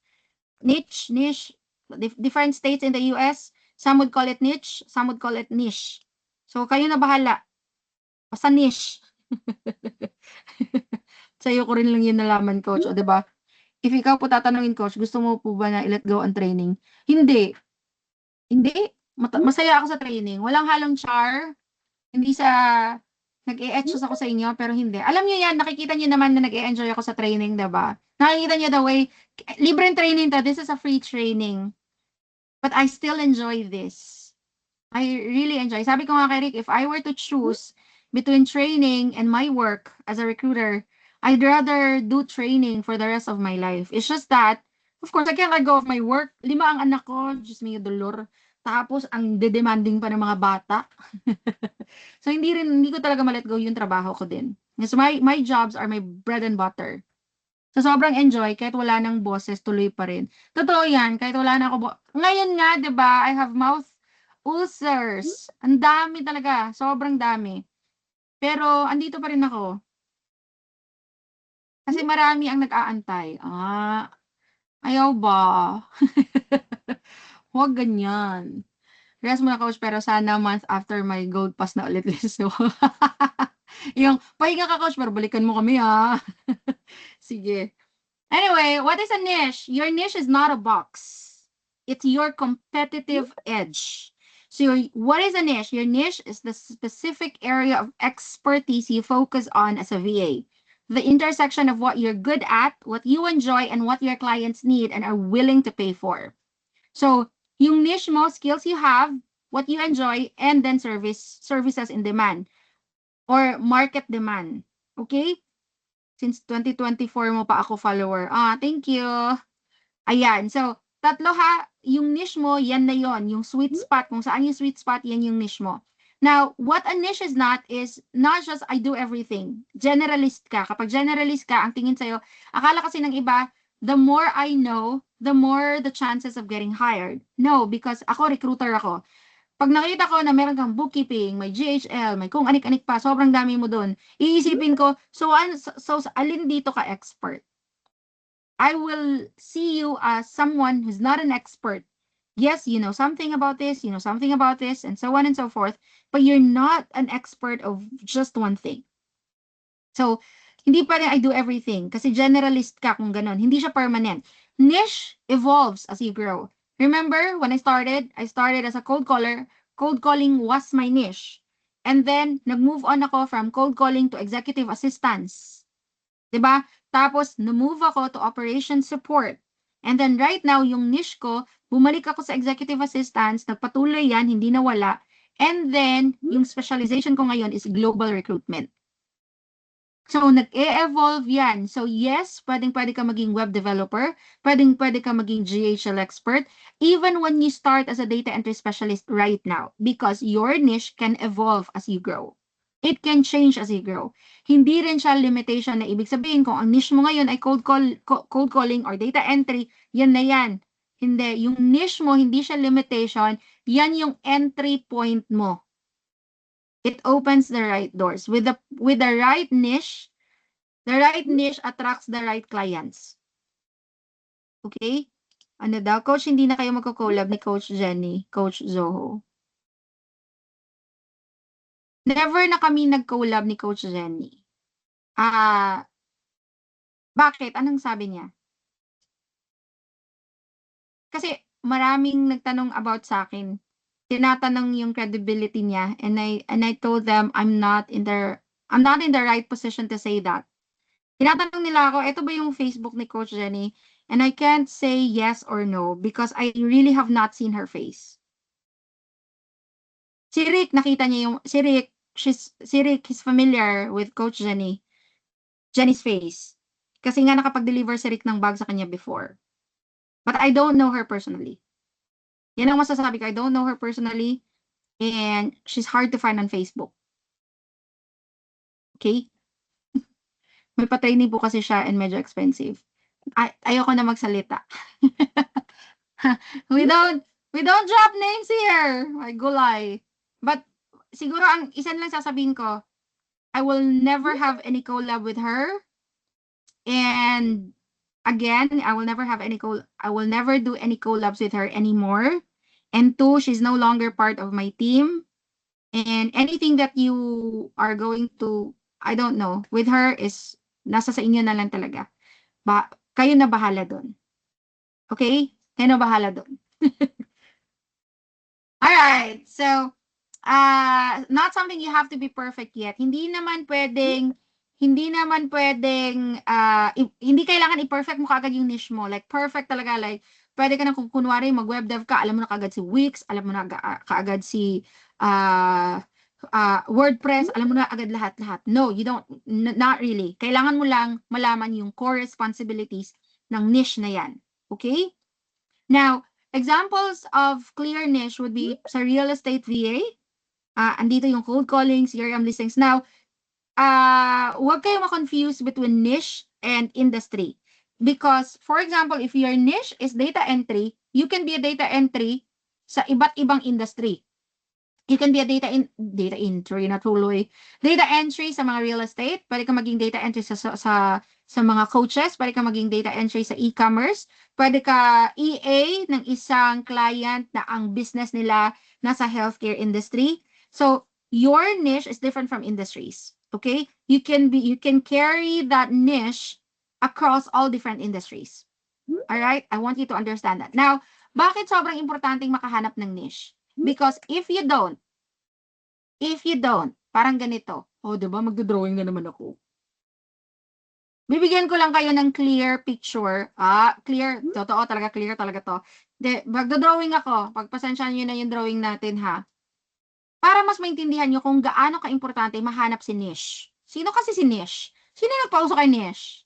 Niche. Different states in the US, some would call it niche, some would call it niche. So, kayo na bahala. Basta niche. Sa'yo ko rin lang yun nalaman, coach. O, diba? If ikaw po tatanungin, coach, gusto mo po ba na i-let go ang training? Hindi. Masaya ako sa training. Walang halong char. Hindi sa nag-e-etchos ako sa inyo, pero hindi. Alam niyo yan, nakikita niyo naman na nag-e-enjoy ako sa training, diba? Nakikita niyo the way, libreng training to, this is a free training. But I still enjoy this. I really enjoy. Sabi ko nga kay Rick, if I were to choose between training and my work as a recruiter, I'd rather do training for the rest of my life. It's just that, of course, I can't let go of my work. 5 ang anak ko, just may dolor. Tapos, ang demanding pa ng mga bata. So, hindi ko talaga ma-let go yung trabaho ko din. So, my jobs are my bread and butter. So, sobrang enjoy, kahit wala nang boses, tuloy pa rin. Totoo yan, kahit wala na ako. Ngayon nga, di ba, I have mouth ulcers. Ang dami talaga, sobrang dami. Pero, andito pa rin ako. Kasi marami ang nag-aantay. Ayaw ba? Huwag ganyan. Rest mo na, coach, pero sana month after my gold pass na ulit list mo. Yung, pahinga ka, coach, pero balikan mo kami, ha? Sige. Anyway, what is a niche? Your niche is not a box. It's your competitive edge. So what is a niche? Your niche is the specific area of expertise you focus on as a VA. The intersection of what you're good at, what you enjoy, and what your clients need and are willing to pay for. So yung niche mo, skills you have, what you enjoy, and then services in demand or market demand. Okay? Since 2024 mo pa ako follower. Thank you. Ayan. So, tatlo ha, yung niche mo, yan na yon, yung sweet spot. Kung saan yung sweet spot, yan yung niche mo. Now, what a niche is not just I do everything. Generalist ka. Kapag generalist ka, ang tingin sa'yo, akala kasi ng iba, the more I know, the more the chances of getting hired. No, because ako, recruiter ako. Pag nakita ko na meron kang bookkeeping, may GHL, may kung anik-anik pa, sobrang dami mo doon, iisipin ko, so alin dito ka expert? I will see you as someone who's not an expert. Yes, you know something about this, you know something about this, and so on and so forth, but you're not an expert of just one thing. So, hindi pa rin I do everything, kasi generalist ka kung ganon. Hindi siya permanent. Niche evolves as you grow. Remember, when I started as a cold caller. Cold calling was my niche. And then, nag-move on ako from cold calling to executive assistance. Diba? Tapos, na-move ako to operation support. And then, right now, yung niche ko, bumalik ako sa executive assistance, nagpatuloy yan, hindi nawala. And then, yung specialization ko ngayon is global recruitment. So, nag-e-evolve yan. So, yes, pwede ka maging web developer, pwede ka maging GHL expert, even when you start as a data entry specialist right now, because your niche can evolve as you grow. It can change as you grow. Hindi rin siya limitation na ibig sabihin kung ang niche mo ngayon ay cold calling or data entry, yan na yan. Hindi. Yung niche mo, hindi siya limitation. Yan yung entry point mo. It opens the right doors. With the right niche attracts the right clients. Okay? Ano daw? Coach, hindi na kayo magko-collab ni Coach Jenny, Coach Zoho. Never na kami nag-collab ni Coach Jenny. Bakit? Anong sabi niya? Kasi maraming nagtanong about sa akin. Tinatanong yung credibility niya and I told them I'm not in the right position to say that. Tinatanong nila ako, ito ba yung Facebook ni Coach Jenny? And I can't say yes or no because I really have not seen her face. Si Rick, nakita niya yung, si Rick, he's familiar with Coach Jenny's face. Kasi nga nakapag-deliver si Rick ng bag sa kanya before. But I don't know her personally. Yan ang masasabi ko, I don't know her personally and she's hard to find on Facebook. Okay? May pa-training po kasi siya and medyo expensive. Ayoko na magsalita. We don't drop names here. Ay, gulay. But siguro ang isa lang sasabihin ko, I will never have any collab with her. And again, I will never do any collabs with her anymore. And 2, she's no longer part of my team. And anything that you are going to, I don't know, with her is nasa sa inyo na lang talaga. Kayo na bahala doon. Okay? Kayo na bahala doon. Alright, so, not something you have to be perfect yet. Hindi naman pwedeng, hindi kailangan i-perfect mo kaagad yung niche mo. Like, perfect talaga. Like, pwede ka na kung kunwari mag-web dev ka, alam mo na kaagad si Wix, alam mo na kaagad si WordPress, alam mo na agad lahat-lahat. No, you don't, not really. Kailangan mo lang malaman yung core responsibilities ng niche na yan. Okay? Now, examples of clear niche would be sa real estate VA. Andito yung cold calling, CRM listings. Now, huwag kayo ma-confuse between niche and industry. Because, for example, if your niche is data entry, you can be a data entry sa iba't ibang industry. You can be a data entry sa mga real estate. Pwede ka maging data entry sa mga coaches. Pwede ka maging data entry sa e-commerce. Pwede ka EA ng isang client na ang business nila nasa healthcare industry. So, your niche is different from industries. Okay? You can carry that niche across all different industries. All right? I want you to understand that. Now, bakit sobrang importanteng makahanap ng niche? Because if you don't, parang ganito. Oh, diba? Magdodrawing na naman ako. Bibigyan ko lang kayo ng clear picture. Clear. Totoo talaga, clear talaga to. Magdodrawing ako. Pagpasensyahan nyo na yung drawing natin, ha? Para mas maintindihan nyo kung gaano ka-importante mahanap si niche. Sino kasi si niche? Sino nagpauso kay niche?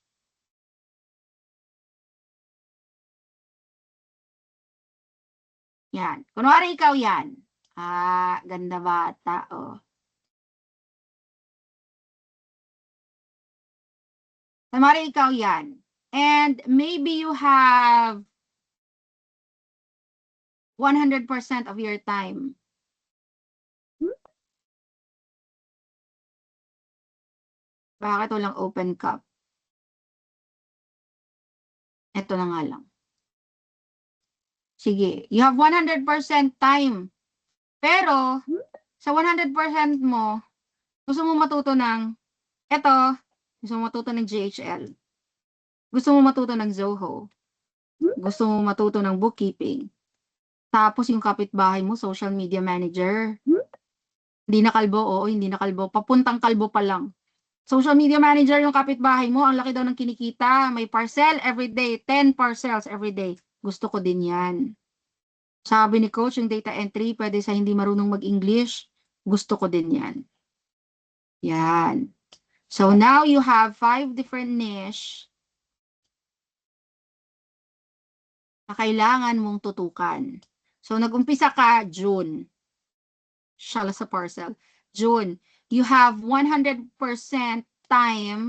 Yan. Kunwari ikaw yan. Ganda bata, oh. Kunwari ikaw yan. And maybe you have 100% of your time. Bakit walang open cup? Ito na nga lang. Sige, you have 100% time. Pero, sa 100% mo, gusto mo matuto ng, gusto mo matuto ng GHL. Gusto mo matuto ng Zoho. Gusto mo matuto ng bookkeeping. Tapos yung kapitbahay mo, social media manager. Hindi na kalbo, oo, hindi na kalbo. Papuntang kalbo pa lang. Social media manager yung kapitbahay mo, ang laki daw ng kinikita. May parcel every day, 10 parcels every day. Gusto ko din yan. Sabi ni coach, yung data entry, pwede sa hindi marunong mag-English. Gusto ko din yan. Yan. So now you have 5 different niche na kailangan mong tutukan. So nag-umpisa ka June. Shala sa parcel. June. You have 100% time.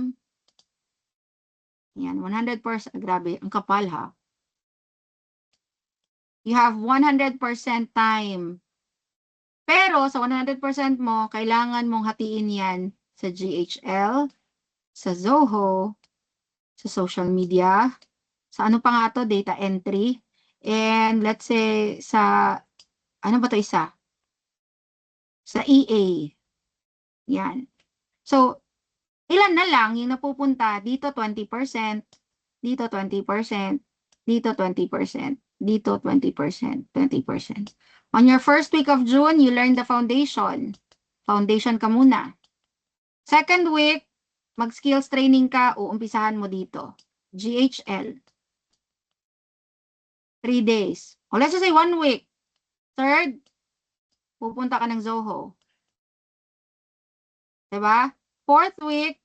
Yan, 100%. Grabe, ang kapal ha. You have 100% time. Pero sa 100% mo, kailangan mong hatiin yan sa GHL, sa Zoho, sa social media, sa ano pa nga to, data entry, and let's say sa, ano ba to isa? Sa EA. Yan. So, ilan na lang yung napupunta? Dito 20%, dito 20%, dito 20%, dito 20%, 20%. On your first week of June, you learn the foundation. Foundation ka muna. Second week, mag-skills training ka, uumpisahan mo dito. GHL. 3 days. O let's just say 1 week. Third, pupunta ka ng Zoho. Diba? Fourth week,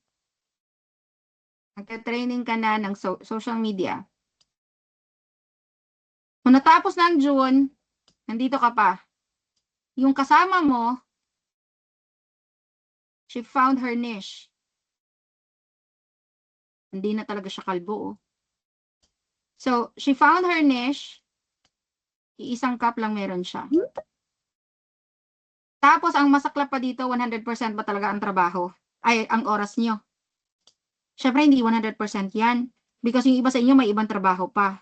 magka-training ka na ng social media. Kung natapos na ang June, nandito ka pa. Yung kasama mo, she found her niche. Hindi na talaga siya kalbo. So, she found her niche. Iisang cup lang meron siya. Tapos, ang masaklap pa dito, 100% ba talaga ang trabaho? Ay, ang oras nyo. Syempre, hindi 100% yan. Because yung iba sa inyo, may ibang trabaho pa.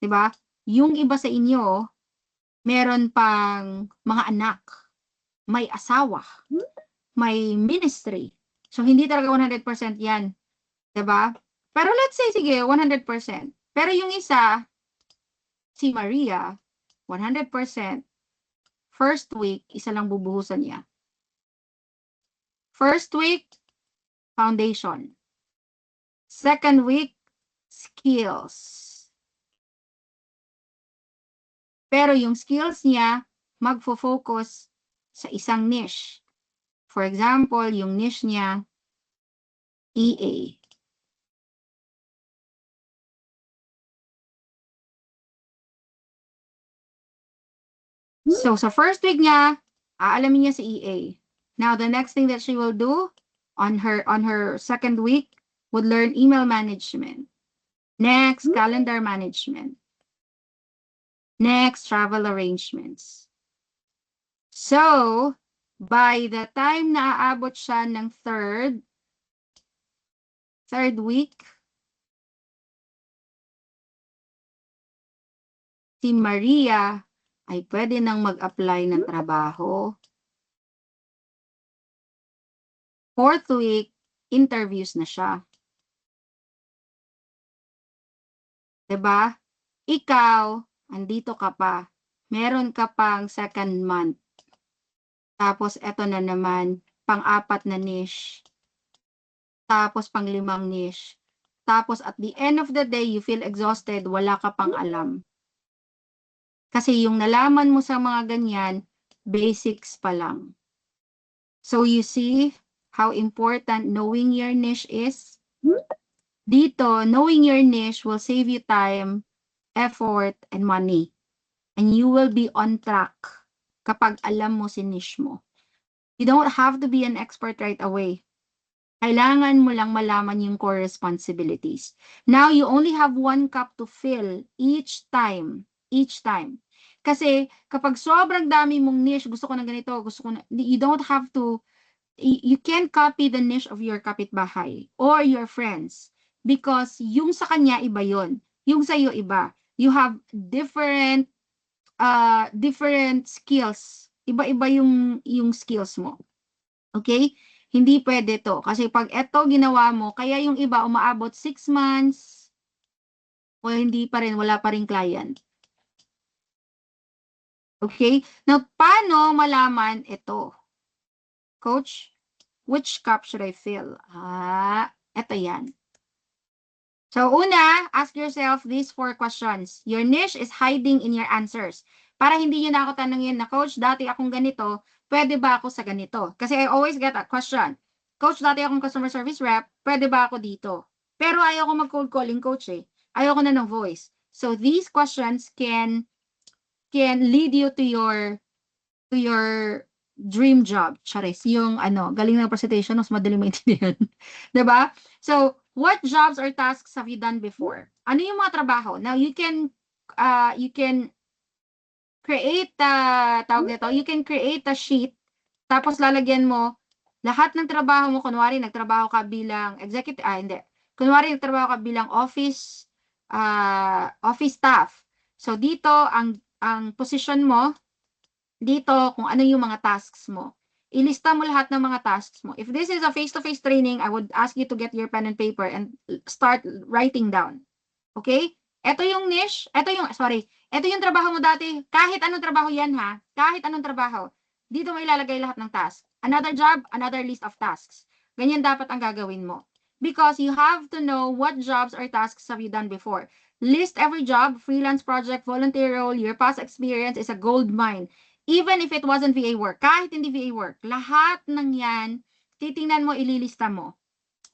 Diba? Yung iba sa inyo, meron pang mga anak. May asawa. May ministry. So, hindi talaga 100% yan. Diba? Pero let's say, sige, 100%. Pero yung isa, si Maria, 100%, first week, isa lang bubuhusan niya. First week, foundation. Second week, skills. Pero yung skills niya, magfo-focus sa isang niche. For example, yung niche niya, EA. So, sa first week niya, aalamin niya sa EA. Now, the next thing that she will do on her second week would learn email management. Next, calendar management. Next, travel arrangements. So, by the time na aabot siya ng third week, si Maria ay pwede nang mag-apply ng trabaho. Fourth week, interviews na siya. Diba? Ikaw, andito ka pa. Meron ka pang second month. Tapos, eto na naman, pang-apat na niche. Tapos, pang-limang niche. Tapos, at the end of the day, you feel exhausted, wala ka pang alam. Kasi yung nalaman mo sa mga ganyan, basics pa lang. So, you see how important knowing your niche is? Dito, knowing your niche will save you time, effort, and money. And you will be on track kapag alam mo si niche mo. You don't have to be an expert right away. Kailangan mo lang malaman yung core responsibilities. Now, you only have 1 cup to fill each time. Kasi kapag sobrang dami mong niche, gusto ko ng ganito, you don't have to, you can't copy the niche of your kapitbahay or your friends because yung sa kanya iba yon, yung sa iyo iba. You have different skills. Iba-iba yung skills mo. Okay? Hindi pwede to. Kasi pag eto ginawa mo, kaya yung iba umaabot 6 months, o hindi pa rin, wala pa rin client. Okay? Now, paano malaman ito? Coach, which cup should I fill? Eto yan. So, una, ask yourself these 4 questions. Your niche is hiding in your answers. Para hindi nyo na ako tanungin na, Coach, dati akong ganito, pwede ba ako sa ganito? Kasi I always get a question. Coach, dati akong customer service rep, pwede ba ako dito? Pero ayoko mag-cold calling, Coach eh. Ayoko na ng voice. So, these questions can lead you to your dream job. Charis, yung galing ng presentation, mas madaling maintindihan. 'Di ba? So, what jobs or tasks have you done before? Ano yung mga trabaho? Now, you can create you can create a sheet, tapos lalagyan mo lahat ng trabaho mo. Kunwari, nagtrabaho ka bilang executive, hindi. Kunwari, nagtrabaho ka bilang office staff. So, dito, ang position mo, dito, kung ano yung mga tasks mo. Ilista mo lahat ng mga tasks mo. If this is a face-to-face training, I would ask you to get your pen and paper and start writing down. Okay? Ito yung niche, ito yung trabaho mo dati. Kahit anong trabaho yan, ha? Kahit anong trabaho. Dito mo ilalagay lahat ng task. Another job, another list of tasks. Ganyan dapat ang gagawin mo. Because you have to know what jobs or tasks have you done before. List every job, freelance project, volunteer role, your past experience is a gold mine. Even if it wasn't VA work, kahit hindi VA work, lahat ng yan, titingnan mo, ililista mo.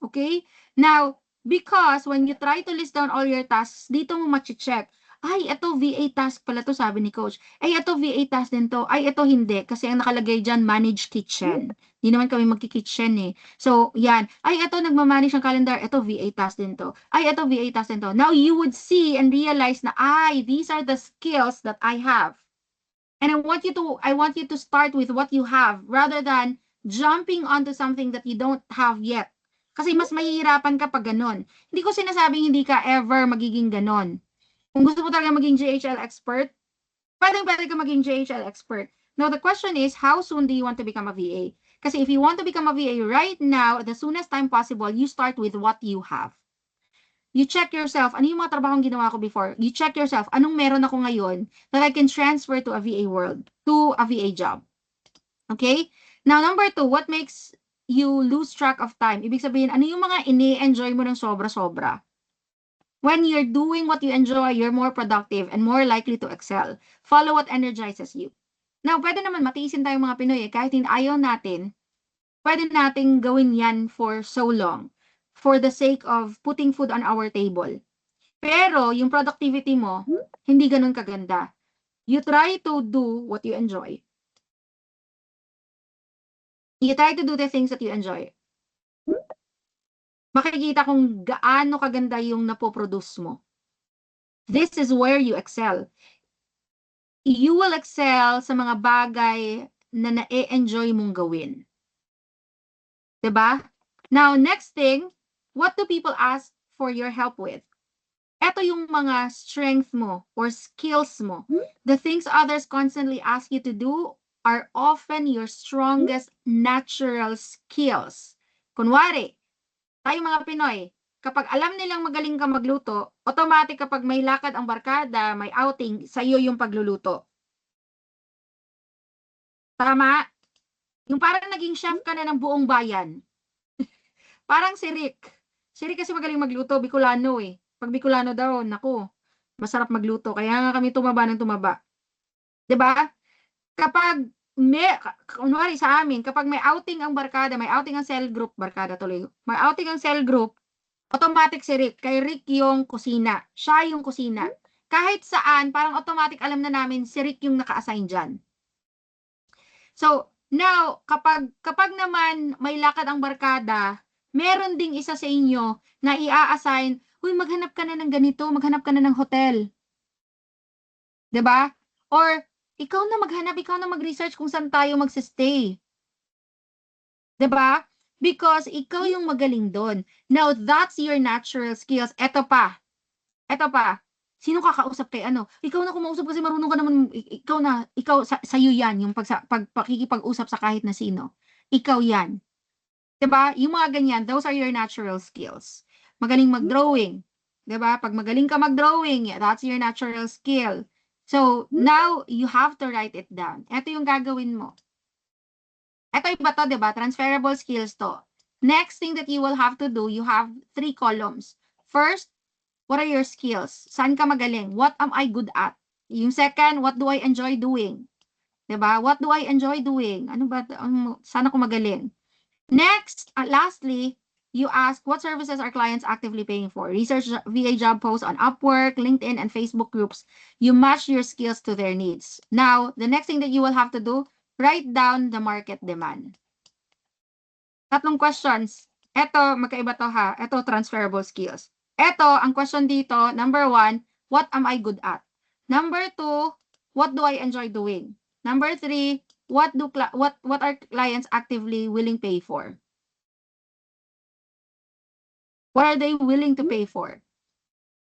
Okay? Now, because when you try to list down all your tasks, dito mo machi-check. Ay, ito VA task pala to, sabi ni coach. Ay, ito VA task din to. Ay, ito hindi. Kasi ang nakalagay dyan, manage kitchen. Hindi naman kami magki-kitchen eh. So, yan. Ay, ito nagmamanage ng calendar. Ito VA task din to. Ay, ito VA task din to. Now, you would see and realize na, these are the skills that I have. And I want you to start with what you have rather than jumping onto something that you don't have yet. Kasi mas mahihirapan ka pag ganon. Hindi ko sinasabing hindi ka ever magiging ganon. Kung gusto mo talaga maging JHL expert, pwede ka maging JHL expert. Now, the question is, how soon do you want to become a VA? Kasi if you want to become a VA right now, the soonest time possible, you start with what you have. You check yourself, ano yung mga trabahong ginawa ko before? You check yourself, anong meron ako ngayon that I can transfer to a VA world, to a VA job. Okay? Now, number 2, what makes you lose track of time? Ibig sabihin, ano yung mga ini-enjoy mo ng sobra-sobra? When you're doing what you enjoy, you're more productive and more likely to excel. Follow what energizes you. Now, pwede naman matiisin tayong mga Pinoy kahit ayaw natin, pwede nating gawin yan for so long for the sake of putting food on our table. Pero, yung productivity mo, hindi ganun kaganda. You try to do what you enjoy. You try to do the things that you enjoy. Makikita kung gaano kaganda yung napoproduce mo. This is where you excel. You will excel sa mga bagay na na-enjoy mong gawin. Diba? Now, next thing, what do people ask for your help with? Ito yung mga strength mo or skills mo. The things others constantly ask you to do are often your strongest natural skills. Kunwari, tayo mga Pinoy, kapag alam nilang magaling ka magluto, automatic kapag may lakad ang barkada, may outing, sa iyo yung pagluluto. Tama? Yung parang naging chef ka na ng buong bayan. Parang si Rick. Si Rick kasi magaling magluto, Bicolano eh. Pag Bicolano daw, naku, masarap magluto. Kaya nga kami tumaba ng tumaba. 'Di ba? Kapag kunwari sa amin, kapag may outing ang barkada, may outing ang cell group, barkada tuloy. May outing ang cell group, automatic si Rick. Kay Rick yung kusina. Siya yung kusina. Kahit saan, parang automatic alam na namin si Rick yung naka-assign dyan. So, now, kapag naman may lakad ang barkada, meron ding isa sa inyo na i-assign, uy, maghanap ka na ng ganito, maghanap ka na ng hotel. 'Di ba? Or, ikaw na maghanap, ikaw na mag-research kung saan tayo magsistay. 'Di ba? Because ikaw yung magaling doon. Now, that's your natural skills. Ito pa. Sino kakausap kay ano? Ikaw na kumausap kasi marunong ka naman, ikaw sa'yo yan, yung pakikipag-usap sa kahit na sino. Ikaw yan. 'Di ba? Yung mga ganyan, those are your natural skills. Magaling mag-drawing. 'Di ba? Pag magaling ka mag-drawing, that's your natural skill. So, now, you have to write it down. Ito yung gagawin mo. Ito iba to, 'di ba? Transferable skills to. Next thing that you will have to do, you have 3 columns. First, what are your skills? Saan ka magaling? What am I good at? Yung second, what do I enjoy doing? 'Di ba? What do I enjoy doing? Ano ba? Saan ako magaling? Next, lastly, you ask what services are clients actively paying for. Research VA job posts on Upwork, LinkedIn, and Facebook groups. You match your skills to their needs. Now, the next thing that you will have to do, Write down the market demand. Tatlong questions. Ito, magkaiba to ha. Ito, transferable skills. Ito, ang question dito, number 1, what am I good at? Number 2, what do I enjoy doing? Number 3, what are clients actively willing pay for? What are they willing to pay for?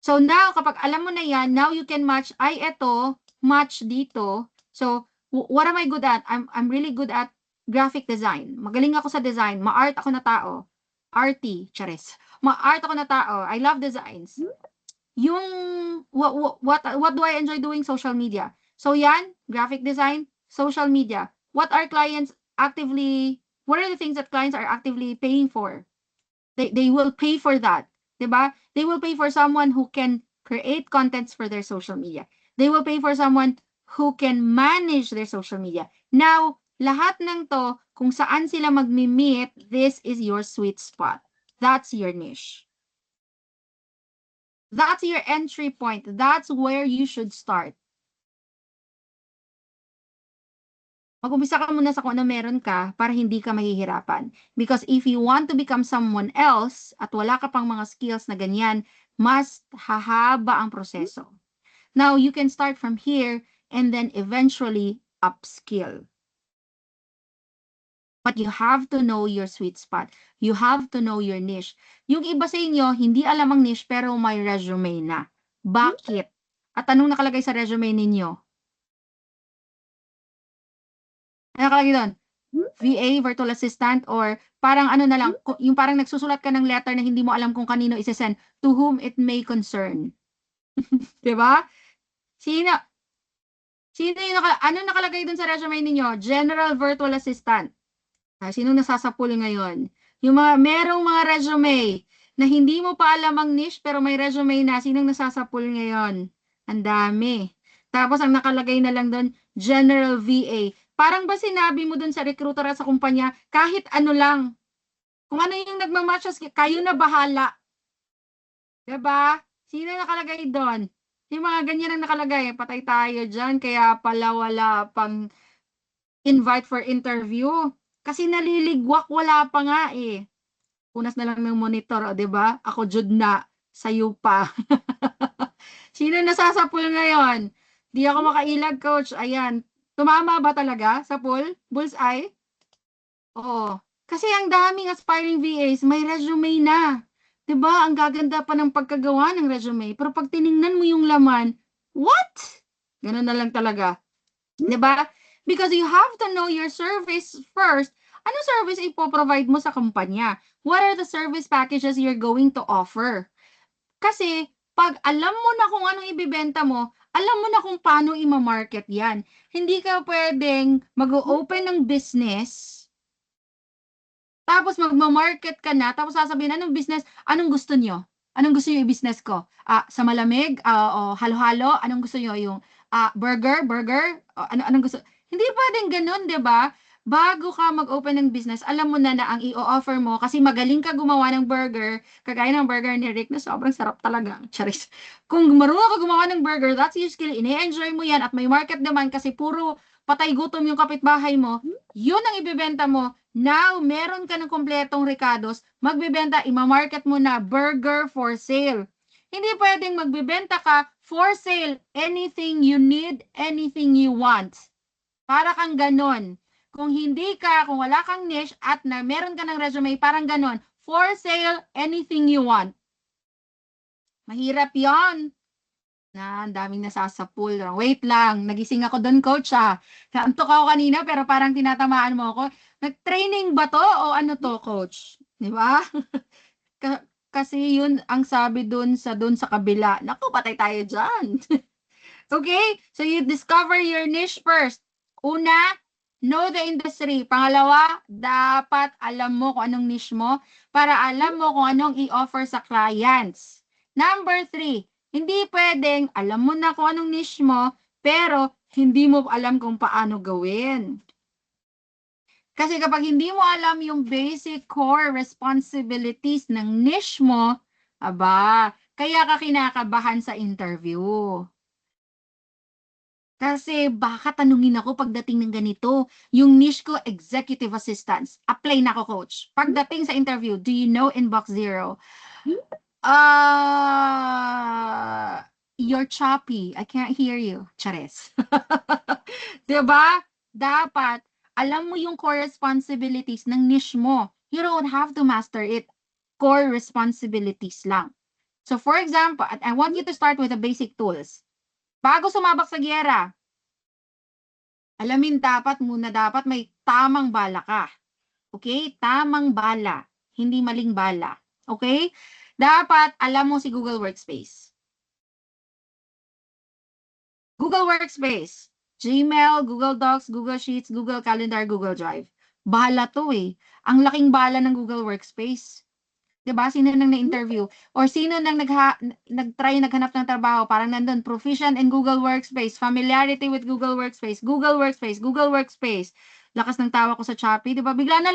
So now, kapag alam mo na yan, now you can match, ay eto, match dito. So, what am I good at? I'm really good at graphic design. Magaling ako sa design. Ma-art ako na tao. Arty, charis. Ma-art ako na tao. I love designs. Yung, what do I enjoy doing? Social media. So yan, graphic design, social media. What are the things that clients are actively paying for? They will pay for that. Diba? They will pay for someone who can create contents for their social media. They will pay for someone who can manage their social media. Now, lahat ng to, kung saan sila magmi-meet, this is your sweet spot. That's your niche. That's your entry point. That's where you should start. Mag-umpisa ka muna sa kung ano meron ka para hindi ka mahihirapan. Because if you want to become someone else at wala ka pang mga skills na ganyan, mas hahaba ang proseso. Now, you can start from here and then eventually upskill. But you have to know your sweet spot. You have to know your niche. Yung iba sa inyo, hindi alam ang niche pero may resume na. Bakit? At anong nakalagay sa resume ninyo? Ano nakalagay doon? VA, virtual assistant, or parang ano na lang, yung parang nagsusulat ka ng letter na hindi mo alam kung kanino isesend, to whom it may concern. Diba? Sino yung ano nakalagay dun sa resume ninyo? General virtual assistant. Sinong nasasapul ngayon? Yung merong mga resume na hindi mo pa alam ang niche pero may resume na, sinong nasasapul ngayon? Ang dami. Tapos ang nakalagay na lang doon, General VA. Parang ba sinabi mo doon sa recruiter at sa kumpanya, kahit ano lang, kung ano yung nagmamatch, kayo na bahala. Diba? Sino nakalagay doon? Yung mga ganyan ang nakalagay, patay tayo dyan, kaya pala wala pang invite for interview. Kasi naliligwak, wala pa nga eh. Punas na lang ng monitor, o diba? Ako jud na, sayo pa. Sino nasasapul ngayon? Di ako makailag, coach. Ayan. Tumama ba talaga sa pool? Bullseye? Oo. Kasi ang daming aspiring VAs, may resume na. Diba? Ang gaganda pa ng pagkagawa ng resume. Pero pag tiningnan mo yung laman, what? Ganun na lang talaga. Diba? Because you have to know your service first. Ano service ipoprovide mo sa kumpanya? What are the service packages you're going to offer? Kasi, pag alam mo na kung anong ibibenta mo, alam mo na kung paano i-market yan. Hindi ka pwedeng mag-open ng business, tapos magma-market ka na, tapos sasabihin, anong business, anong gusto nyo? Anong gusto nyo i-business ko? Sa malamig, o halo-halo, anong gusto nyo? Yung burger? Anong gusto? Hindi pwedeng ganun, di ba? Bago ka mag-open ng business, alam mo na na ang i-offer mo, kasi magaling ka gumawa ng burger, kagaya ng burger ni Rick na sobrang sarap talaga. Charis. Kung marunong ka gumawa ng burger, that's your skill, ini-enjoy mo yan, at may market naman kasi puro patay gutom yung kapitbahay mo, yun ang ibibenta mo. Now, meron ka ng kompletong Ricados, magbibenta, ima-market mo na burger for sale. Hindi pwedeng magbibenta ka for sale, anything you need, anything you want. Para kang ganon. Kung wala kang niche at na meron ka ng resume, parang ganon. For sale, anything you want. Mahirap yon. Ang daming nasasapul. Wait lang, nagising ako doon, coach Naantok ako kanina pero parang tinatamaan mo ako. Nag-training ba to o ano to, coach? Di ba? Kasi yun ang sabi doon sa kabila. Naku, patay tayo dyan. Okay? So you discover your niche first. Una, know the industry. Pangalawa, dapat alam mo kung anong niche mo para alam mo kung anong i-offer sa clients. Number 3, hindi pwedeng alam mo na kung anong niche mo pero hindi mo alam kung paano gawin. Kasi kapag hindi mo alam yung basic core responsibilities ng niche mo, kaya ka kinakabahan sa interview. Kasi baka tanungin ako pagdating ng ganito. Yung niche ko, executive assistants. Apply na ako, coach. Pagdating sa interview, do you know Inbox Zero? You're choppy. I can't hear you. Chares. 'Di ba? Dapat alam mo yung core responsibilities ng niche mo. You don't have to master it. Core responsibilities lang. So for example, I want you to start with the basic tools. Bago sumabak sa giyera, alamin dapat may tamang bala ka. Okay? Tamang bala, hindi maling bala. Okay? Dapat alam mo si Google Workspace. Google Workspace, Gmail, Google Docs, Google Sheets, Google Calendar, Google Drive. Bala to eh. Ang laking bala ng Google Workspace. 'Di ba? Sino nang na-interview? Or sino nang nag-try naghanap ng trabaho? Parang nandun, proficient in Google Workspace, familiarity with Google Workspace, Google Workspace, Google Workspace. Lakas ng tawa ko sa Shopee, 'di ba? Biglang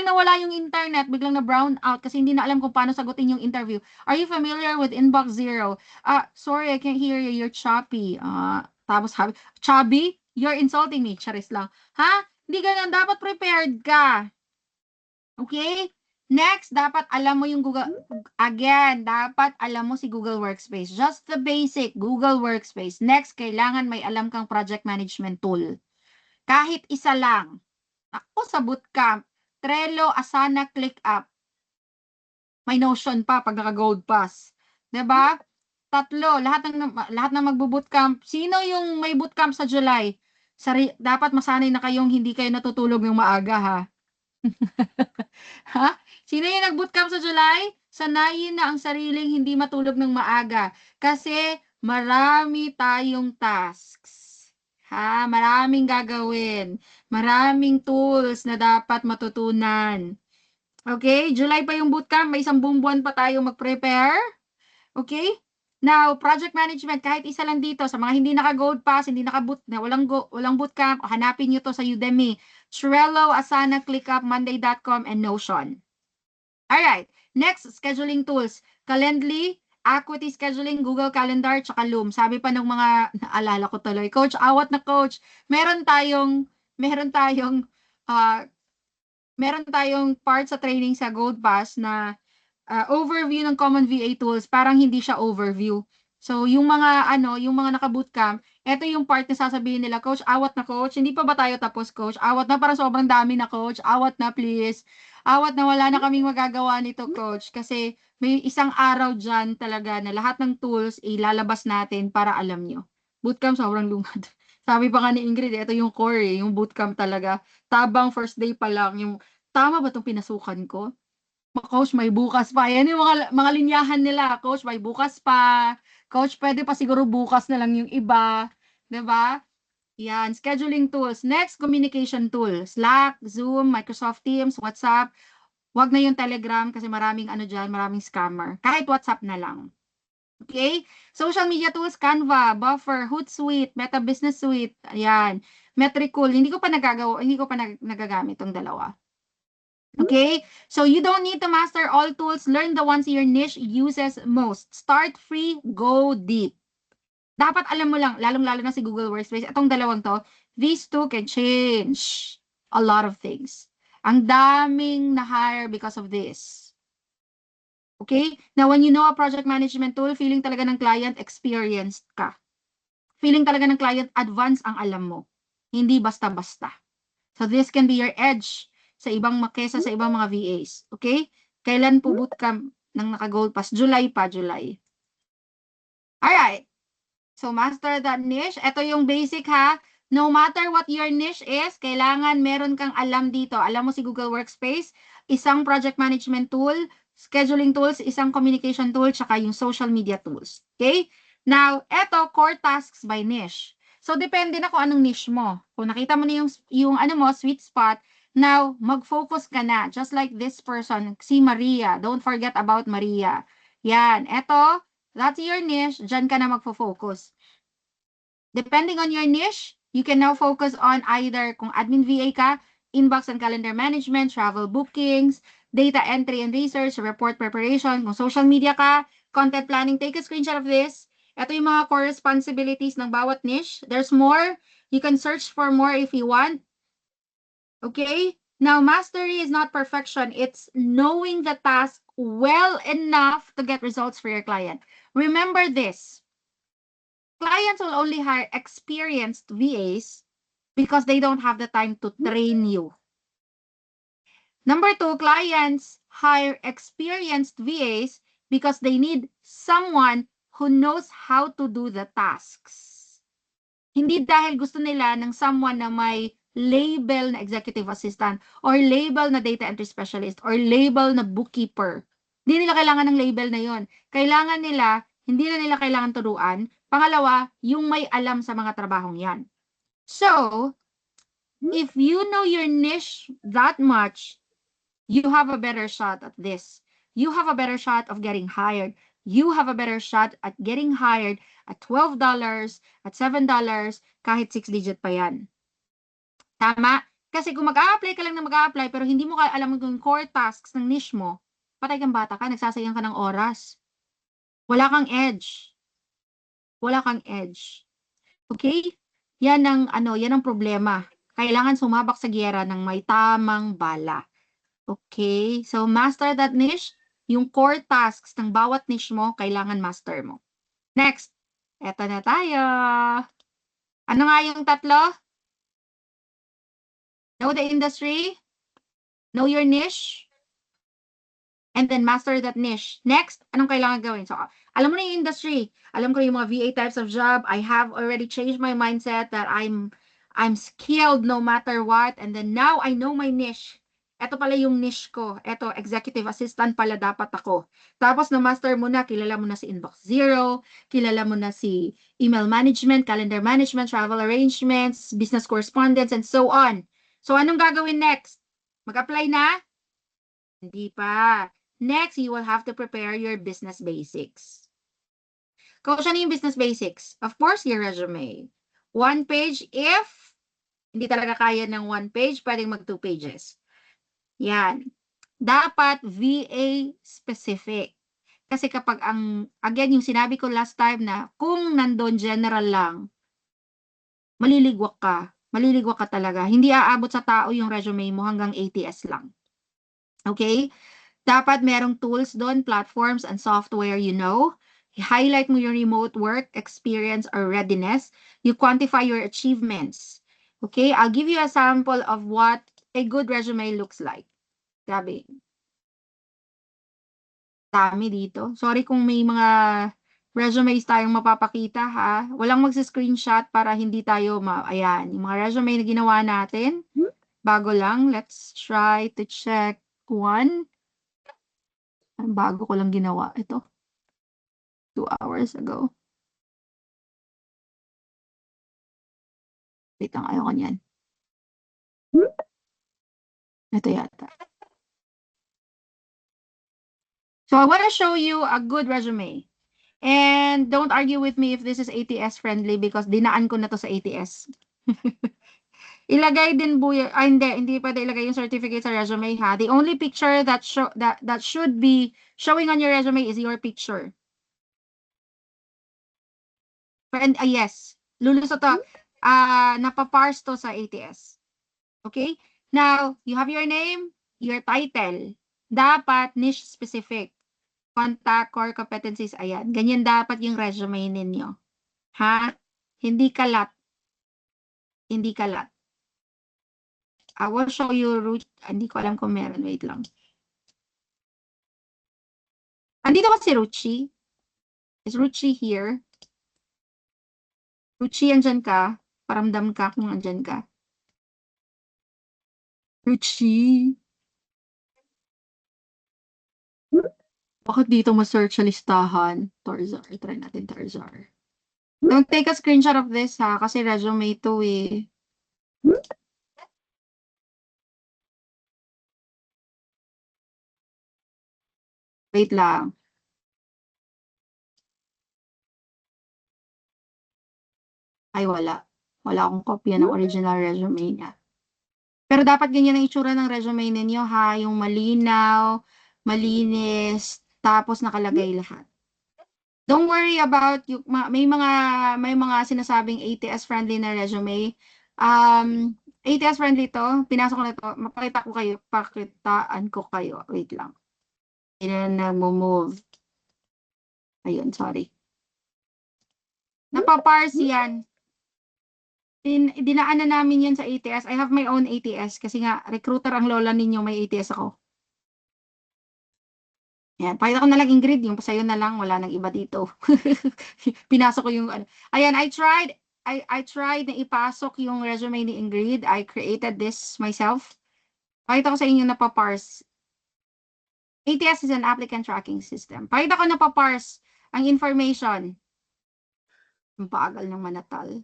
nawala yung internet, biglang na brown out kasi hindi na alam kung paano sagutin yung interview. Are you familiar with Inbox Zero? Sorry, I can't hear you. You're choppy. Tapos sabi, chubby? You're insulting me. Charis lang. Ha? Hindi ganun. Dapat prepared ka. Okay? Next, dapat alam mo yung dapat alam mo si Google Workspace. Just the basic Google Workspace. Next, kailangan may alam kang project management tool. Kahit isa lang. Ako sa bootcamp, Trello, Asana, ClickUp. May Notion pa pag naka-gold pass. 'Di ba? Tatlo, lahat ng magbo-bootcamp. Sino yung may bootcamp sa July? Dapat masanay na kayong hindi kayo natutulog ng maaga, ha? Ha? Sino yung nag-bootcamp sa July? Sanayin na ang sariling hindi matulog ng maaga. Kasi marami tayong tasks. Ha? Maraming gagawin. Maraming tools na dapat matutunan. Okay? July pa yung bootcamp. May isang buong buwan pa tayo mag-prepare. Okay? Now, project management, kahit isa lang dito, sa mga hindi naka-gold pass, hindi walang bootcamp, hanapin nyo to sa Udemy. Trello, Asana, ClickUp, Monday.com, and Notion. Alright, next, scheduling tools. Calendly, Acuity Scheduling, Google Calendar, tsaka Loom. Sabi pa ng mga, naalala ko tuloy, Coach, awat na Coach, meron tayong part sa training sa Gold Pass na overview ng common VA tools, parang hindi siya overview. So, yung mga naka-bootcamp, ito yung part na sasabihin nila, Coach, awat na Coach, hindi pa ba tayo tapos Coach? Awat na, para sobrang dami na Coach, awat na please. Awat na, wala na kaming magagawa nito Coach. Kasi may isang araw dyan talaga na lahat ng tools ilalabas natin para alam nyo. Bootcamp sobrang lungad. Sabi pa nga ni Ingrid, ito yung core yung bootcamp talaga. Tabang first day pa lang, yung tama ba itong pinasukan ko? Coach, may bukas pa. Yan yung mga linyahan nila. Coach, may bukas pa. Coach, pwede pa siguro bukas na lang yung iba. 'Di ba? Yan, scheduling tools. Next, communication tools. Slack, Zoom, Microsoft Teams, WhatsApp. Wag na yung Telegram kasi maraming maraming scammer. Kahit WhatsApp na lang. Okay? Social media tools, Canva, Buffer, Hootsuite, Meta Business Suite. Ayan. Metricool. Hindi ko pa nagagamit tong dalawa. Okay? So you don't need to master all tools. Learn the ones your niche uses most. Start free, go deep. Dapat alam mo lang, lalong-lalo na si Google Workspace, itong dalawang to, these two can change a lot of things. Ang daming na-hire because of this. Okay? Now, when you know a project management tool, feeling talaga ng client, experienced ka. Feeling talaga ng client, advanced ang alam mo. Hindi basta-basta. So this can be your edge sa ibang kesa sa ibang mga VAs. Okay? Kailan po bootcamp ng naka-gold pass? July pa, July. Alright. So master that niche. Ito yung basic ha. No matter what your niche is, kailangan meron kang alam dito. Alam mo si Google Workspace, isang project management tool, scheduling tools, isang communication tool, tsaka yung social media tools. Okay? Now, eto, core tasks by niche. So, depende na kung anong niche mo. Kung nakita mo na yung sweet spot, now, mag-focus ka na. Just like this person, si Maria. Don't forget about Maria. Yan. Eto, that's your niche. Diyan ka na magfo-focus. Depending on your niche, you can now focus on either kung admin VA ka, inbox and calendar management, travel bookings, data entry and research, report preparation. Kung social media ka, content planning, take a screenshot of this Ito yung mga core responsibilities ng bawat niche. There's more. You can search for more if you want. Okay? Now, mastery is not perfection. It's knowing the task well enough to get results for your client. Remember this. Clients will only hire experienced VAs because they don't have the time to train you. Number two, clients hire experienced VAs because they need someone who knows how to do the tasks. Hindi dahil gusto nila ng someone na may label na executive assistant or label na data entry specialist or label na bookkeeper. Hindi nila kailangan ng label na yon. Kailangan nila, hindi na nila kailangan turuan. Pangalawa, yung may alam sa mga trabahong yan. So, if you know your niche that much, you have a better shot at this. You have a better shot of getting hired. You have a better shot at getting hired at $12, at $7, kahit 6-digit pa yan. Tama? Kasi kung mag-a-apply ka lang na mag-a-apply pero hindi mo alam yung core tasks ng niche mo, patay kang bata ka, nagsasayang ka ng oras. Wala kang edge. Wala kang edge. Okay? Yan ang problema. Kailangan sumabak sa giyera ng may tamang bala. Okay? So, master that niche. Yung core tasks ng bawat niche mo, kailangan master mo. Next. Eto na tayo. Ano nga yung tatlo? Know the industry. Know your niche. And then master that niche. Next, anong kailangan gawin? So, alam mo na yung industry. Alam ko yung mga VA types of job. I have already changed my mindset that I'm skilled no matter what. And then now I know my niche. Ito pala yung niche ko. Ito, executive assistant pala dapat ako. Tapos na-master mo na, kilala mo na si Inbox Zero, kilala mo na si email management, calendar management, travel arrangements, business correspondence, and so on. So, anong gagawin next? Mag-apply na? Hindi pa. Next, you will have to prepare your business basics. Coach, ano yung business basics? Of course, your resume. 1 page if hindi talaga kaya ng 1 page, pwedeng mag 2 pages. Yan. Dapat VA specific. Kasi kapag again, yung sinabi ko last time na kung nandun general lang, maliligwak ka. Maliligwak ka talaga. Hindi aabot sa tao yung resume mo hanggang ATS lang. Okay? Dapat merong tools doon, platforms and software you know. Highlight mo yung remote work experience or readiness. You quantify your achievements. Okay? I'll give you a sample of what a good resume looks like. Grabe. Dami dito. Sorry kung may mga resumes tayong mapapakita ha. Walang magsa-screenshot para hindi tayo ayan, yung mga resume na ginawa natin. Bago lang. Let's try to check one. Bago ko lang ginawa ito. 2 hours ago. Wait lang, ayoko niyan. Ito yata. So I want to show you a good resume. And don't argue with me if this is ATS friendly because dinaan ko na to sa ATS. Ilagay din po yung, hindi pa ilagay yung certificate sa resume ha. The only picture that should be showing on your resume is your picture. And yes, lulusot to. Napaparse to sa ATS. Okay? Now, you have your name, your title. Dapat niche specific. Contact, core competencies, ayan. Ganyan dapat yung resume ninyo. Ha? Hindi kalat. Hindi kalat. I will show you, hindi ko alam kung meron. Wait lang. Andito ba si Ruchi? Is Ruchi here? Ruchi, andyan ka? Paramdam ka kung andyan ka. Ruchi. Bakit dito ma-search sa listahan? Tarzar. Try natin Tarzar. Don't take a screenshot of this ha, kasi resume to eh. Wait lang. Ay, wala. Wala akong kopya ng original resume niya. Pero dapat ganyan ang itsura ng resume ninyo ha, yung malinaw, malinis, tapos nakalagay lahat. Don't worry about yung may mga sinasabing ATS friendly na resume. ATS friendly to, pinasok ko na to, pakitaan ko kayo. Wait lang. Yan na move. Ayun, sorry. Napaparse yan. Dinaanan namin yan sa ATS. I have my own ATS kasi nga recruiter ang lola ninyo, may ATS ako. Yan, pakita ko na lang Ingrid, yung sa'yo na lang, wala nang iba dito. Pinasok ko yung ano. Ayan, I tried na ipasok yung resume ni Ingrid. I created this myself. Pakita ko sa inyo na pa-parse. ATS is an applicant tracking system. Pakita ko na pa-parse ang information. Ang paagal ng manatal.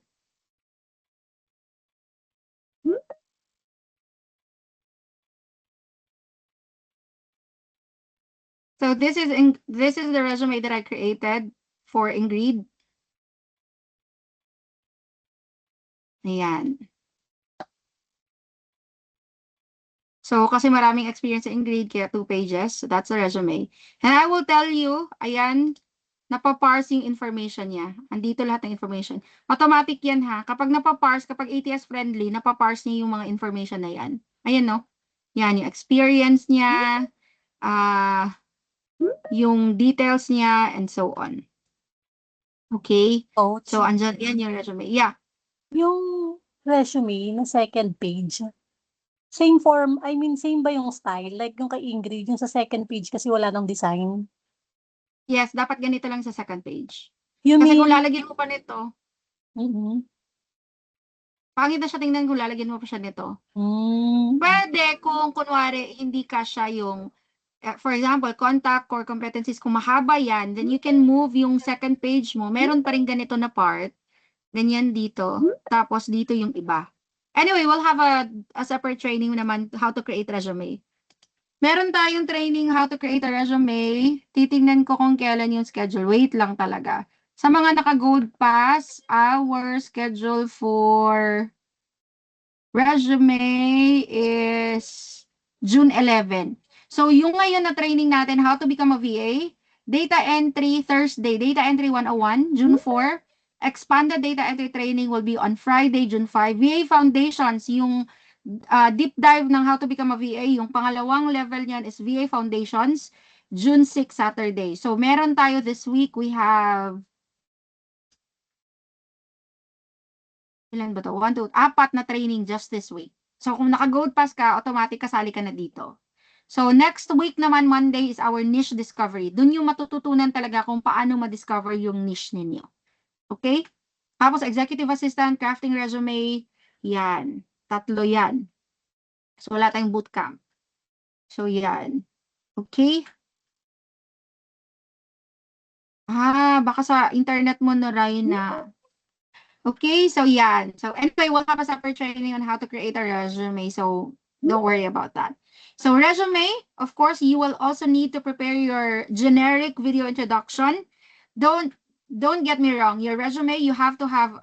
So this is the resume that I created for Ingrid. Ayan. So kasi maraming experience sa Ingrid, kaya 2 pages. So that's the resume. And I will tell you, ayan, napaparse yung information niya. Andito lahat ng information. Automatic yan ha. Kapag napaparse, kapag ATS friendly, napaparse niya yung mga information na yan. Ayan no. Yan, yung experience niya, yung details niya, and so on. Okay? Coach, So, andyan, yan yung resume. Yeah. yung resume na second page, same form, I mean, same ba yung style? Like yung kay Ingrid, yung sa second page kasi wala nang design. Yes, dapat ganito lang sa second page. You Kasi mean, kung lalagyan mo pa nito, Mhm. pangit na siya tingnan kung lalagyan mo pa siya nito. Mm. Pwede kung kunwari hindi ka siya yung, for example, contact core competencies, kung mahaba yan, then you can move yung second page mo. Meron pa rin ganito na part. Ganyan dito. Tapos dito yung iba. Anyway, we'll have a separate training naman how to create resume. Meron tayong training how to create a resume. Titingnan ko kung kailan yung schedule. Wait lang talaga. Sa mga naka-gold pass, our schedule for resume is June 11. So, yung ngayon na training natin, how to become a VA, data entry Thursday, data entry 101, June 4. Expanded data entry training will be on Friday, June 5. VA Foundations, yung deep dive ng how to become a VA, yung pangalawang level niyan is VA Foundations, June 6, Saturday. So, meron tayo this week, we have ilan ba to? 1, 2, 4 na training just this week. So, kung naka-gold pass ka, automatic kasali ka na dito. So, next week naman, Monday, is our niche discovery. Doon yung matututunan talaga kung paano ma-discover yung niche ninyo. Okay? Tapos, executive assistant, crafting resume, yan. 3 yan. So, wala tayong bootcamp. So, yan. Okay? Baka sa internet mo na rin na. Okay, so yan. So anyway, we'll have a separate training on how to create a resume. So don't worry about that. So resume, of course, you will also need to prepare your generic video introduction. Don't get me wrong. Your resume, you have to have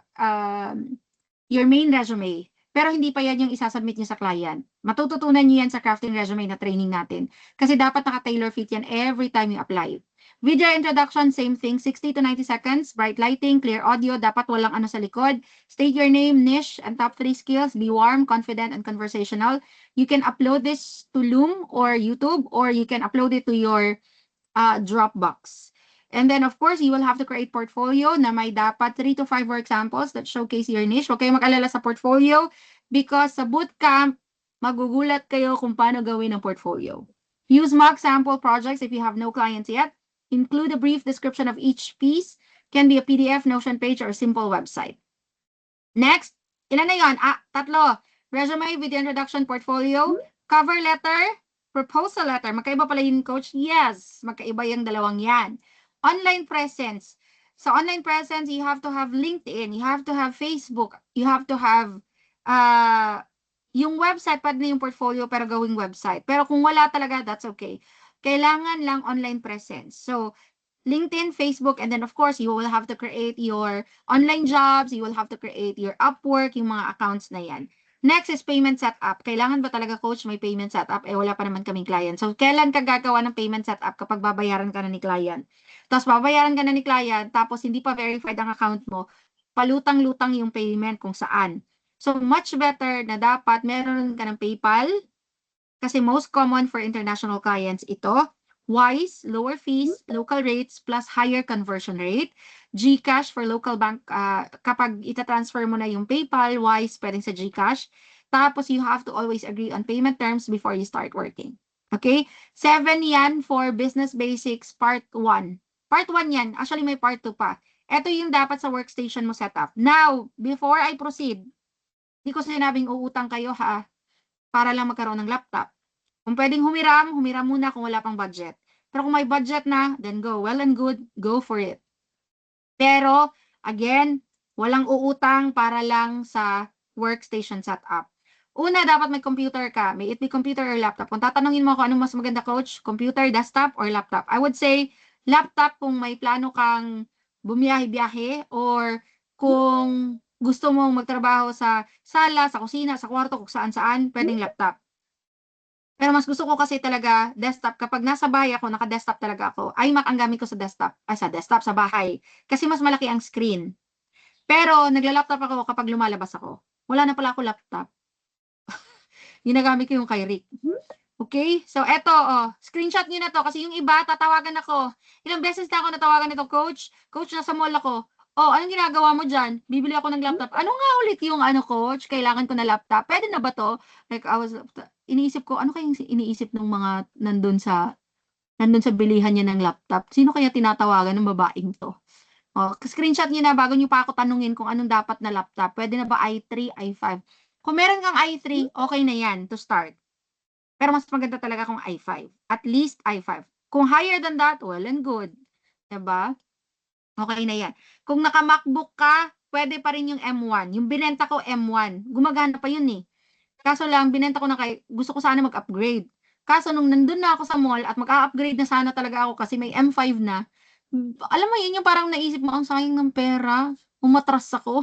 your main resume. Pero hindi pa yan yung isasubmit nyo sa client. Matututunan nyo yan sa crafting resume na training natin. Kasi dapat naka-tailor fit yan every time you apply. Video introduction, same thing, 60 to 90 seconds, bright lighting, clear audio, dapat walang ano sa likod. State your name, niche, and top 3 skills. Be warm, confident, and conversational. You can upload this to Loom or YouTube, or you can upload it to your Dropbox. And then, of course, you will have to create portfolio na may dapat 3 to 5 work samples that showcase your niche. Huwag kayong mag-alala sa portfolio because sa bootcamp, magugulat kayo kung paano gawin ang portfolio. Use mock sample projects if you have no clients yet. Include a brief description of each piece. Can be a PDF, Notion page, or a simple website. Next, ilan na yun? 3. Resume, video introduction, portfolio, cover letter, proposal letter. Magkaiba pala yun, coach? Yes, magkaiba yung dalawang yan. Online presence. So online presence, you have to have LinkedIn, you have to have Facebook, you have to have yung website, pwede na yung portfolio pero gawing website. Pero kung wala talaga, that's okay. Kailangan lang online presence. So, LinkedIn, Facebook, and then of course, you will have to create your online jobs, you will have to create your Upwork, yung mga accounts na yan. Next is payment setup. Kailangan ba talaga, coach, may payment setup? Wala pa naman kaming client. So, kailan ka gagawa ng payment setup kapag babayaran ka na ni client? Tapos babayaran ka na ni client, tapos hindi pa verified ang account mo, palutang-lutang yung payment kung saan. So, much better na dapat meron ka ng PayPal, kasi most common for international clients ito. Wise, lower fees, local rates, plus higher conversion rate. GCash for local bank, kapag itatransfer mo na yung PayPal, Wise, pwedeng sa GCash. Tapos, you have to always agree on payment terms before you start working. Okay? 7 yan for Business Basics Part 1. Part 1 yan. Actually, may Part 2 pa. Ito yung dapat sa workstation mo setup. Now, before I proceed, hindi ko sinabing uutang kayo ha, para lang magkaroon ng laptop. Kung pwedeng humiram muna kung wala pang budget. Pero kung may budget na, then go. Well and good, go for it. Pero, again, walang uutang para lang sa workstation setup. Una, dapat may computer ka. May it be computer or laptop. Kung tatanungin mo kung anong mas maganda, coach, computer, desktop, or laptop? I would say, laptop kung may plano kang bumiyahe-biyahe or kung gusto mong magtrabaho sa sala, sa kusina, sa kwarto, kung saan-saan, pwedeng laptop. Pero mas gusto ko kasi talaga desktop. Kapag nasa bahay ako, naka-desktop talaga ako. iMac ang gamit ko sa desktop. Sa bahay. Kasi mas malaki ang screen. Pero nagla-laptop ako kapag lumalabas ako. Wala na pala ako laptop. Ginagamit ko yung kay Rick. Okay? So, eto, screenshot nyo na to. Kasi yung iba, tatawagan ako. Ilang beses na ako natawagan nito, coach. Coach, nasa mall ako. Anong ginagawa mo dyan? Bibili ako ng laptop. Ano nga ulit yung coach? Kailangan ko na laptop. Pwede na ba to? Like, iniisip ko, ano kayang iniisip ng mga nandun sa bilihan niya ng laptop? Sino kaya tinatawagan ng babaeng to? Screenshot niyo na bago niyo pa ako tanungin kung anong dapat na laptop. Pwede na ba i3, i5? Kung meron kang i3, okay na yan to start. Pero mas maganda talaga kung i5. At least i5. Kung higher than that, well and good. Diba? Okay na yan. Kung naka-MacBook ka, pwede pa rin yung M1. Yung binenta ko, M1. Gumagana pa yun eh. Kaso lang, binenta ko na gusto ko sana mag-upgrade. Kaso nung nandun na ako sa mall at mag-upgrade na sana talaga ako kasi may M5 na, alam mo yun yung parang naisip mo, ang sayang ng pera, umatras ako.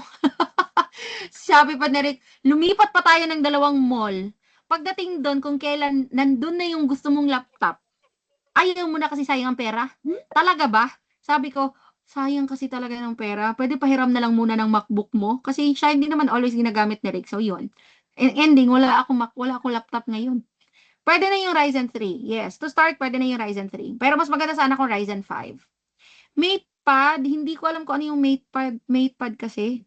Sabi pa ni Rick, lumipat pa tayo ng 2 mall. Pagdating doon, kung kailan nandun na yung gusto mong laptop, ayaw mo na kasi sayang ang pera? Talaga ba? Sabi ko, sayang kasi talaga ng pera. Pwede pahiram na lang muna ng MacBook mo. Kasi siya hindi naman always ginagamit ni Rick. So, yun. Ending, wala akong laptop ngayon. Pwede na yung Ryzen 3. Yes, to start, pwede na yung Ryzen 3. Pero mas maganda sana kung Ryzen 5. MatePad, hindi ko alam kung ano yung MatePad kasi.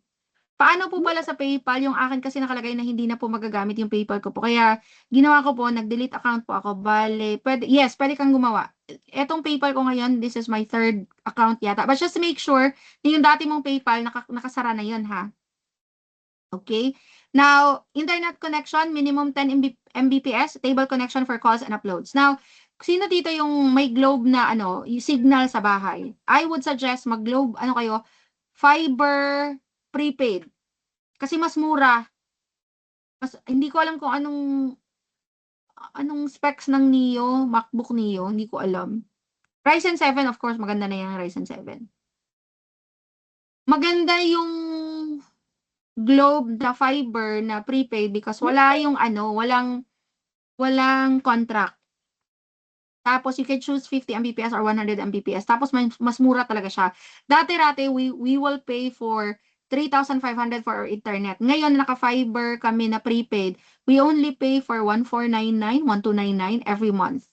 Paano po pala sa PayPal? Yung akin kasi nakalagay na hindi na po magagamit yung PayPal ko po. Kaya ginawa ko po, nag-delete account po ako. Bale, pwede kang gumawa. Etong PayPal ko ngayon, this is my 3rd account yata. But just to make sure na yung dati mong PayPal, nakasara na yun ha. Okay? Now, internet connection, minimum 10 Mbps, stable connection for calls and uploads. Now, sino dito yung may Globe na yung signal sa bahay? I would suggest mag-Globe, kayo, fiber prepaid. Kasi mas mura. Hindi ko alam kung anong specs ng Neo, MacBook Neo, hindi ko alam. Ryzen 7, of course, maganda na yung Ryzen 7. Maganda yung Globe na fiber na prepaid because wala yung walang contract. Tapos you can choose 50 Mbps or 100 Mbps. Tapos mas mura talaga siya. Dati-rati, we will pay for 3,500 for our internet. Ngayon, naka-fiber kami na prepaid. We only pay for 1,499, 1,299 every month.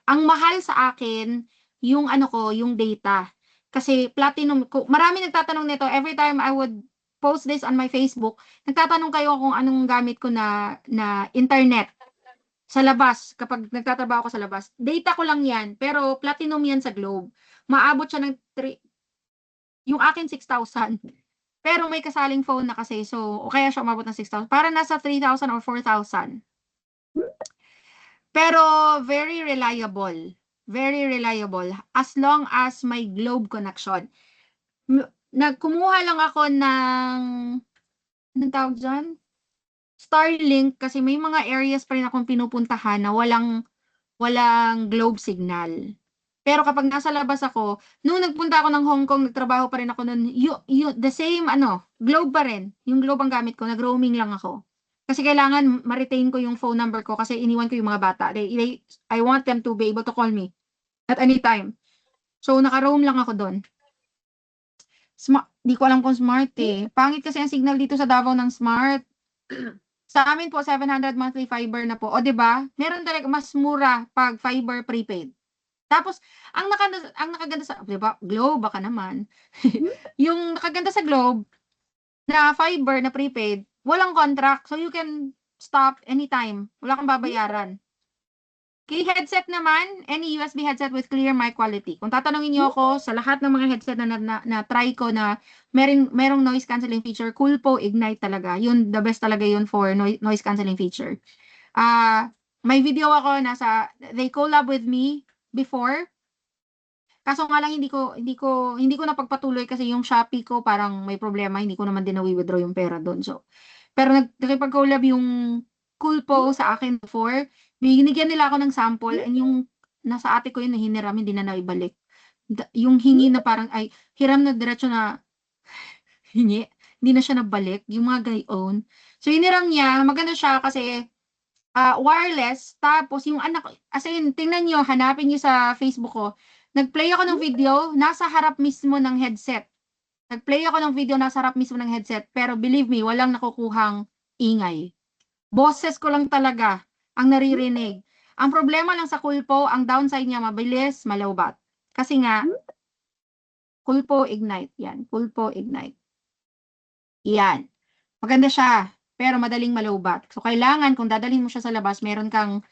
Ang mahal sa akin, yung yung data. Kasi platinum, marami nagtatanong nito, every time I would post this on my Facebook, nagtatanong kayo kung anong gamit ko na internet sa labas, kapag nagtatrabaho ko sa labas. Data ko lang yan, pero platinum yan sa Globe. Maabot siya ng yung akin 6,000. Pero may kasaling phone na kasi, so kaya siya umabot ng 6,000. Para nasa 3,000 or 4,000. Pero very reliable. Very reliable. As long as may Globe connection. Kumuha lang ako ng, anong tawag dyan? Starlink, kasi may mga areas pa rin akong pinupuntahan na walang Globe signal. Pero kapag nasa labas ako, nung nagpunta ako ng Hong Kong, nagtrabaho pa rin ako nun, the same, Globe pa rin. Yung Globe ang gamit ko, nag-roaming lang ako. Kasi kailangan ma-retain ko yung phone number ko kasi iniwan ko yung mga bata. I want them to be able to call me at any time. So, naka-roam lang ako doon. Di ko alam kung smart eh. Pangit kasi ang signal dito sa Davao ng smart. Sa amin po, 700 monthly fiber na po. O, di ba? Meron talaga mas mura pag fiber prepaid. Tapos, ang nakaganda sa, di ba? Globe, baka naman. Yung nakaganda sa Globe, na fiber na prepaid, walang contract. So, you can stop anytime. Wala kang babayaran. Kay headset naman, any USB headset with clear mic quality. Kung tatanungin niyo ako sa lahat ng mga headset na try ko na merong noise cancelling feature, Coolpo Ignite talaga. Yun, the best talaga yun for noise cancelling feature. May video ako they collab with me before. Kaso nga lang hindi ko napagpatuloy kasi yung Shopee ko parang may problema, hindi ko naman din na-withdraw yung pera doon. So, pero nakipag-collab yung Coolpo sa akin before. Binigyan nila ako ng sample and yung nasa ate ko yun na hiniram, hindi na naibalik. Yung hingi na parang ay hiram na diretso na hingi, hindi na siya nabalik, yung mga gayon. So hiniram niya, maganda siya kasi wireless, tapos yung anak, as in, tingnan nyo, hanapin nyo sa Facebook ko, nag-play ako ng video, nasa harap mismo ng headset. Nag-play ako ng video, nasa harap mismo ng headset, pero believe me, walang nakukuhang ingay. Boses ko lang talaga ang naririnig. Ang problema lang sa Coolpo, ang downside niya, mabilis, malawbat. Kasi nga, Coolpo Ignite, yan, Coolpo Ignite. Yan. Maganda siya, pero madaling malowbat. So, kailangan, kung dadalhin mo siya sa labas, meron kang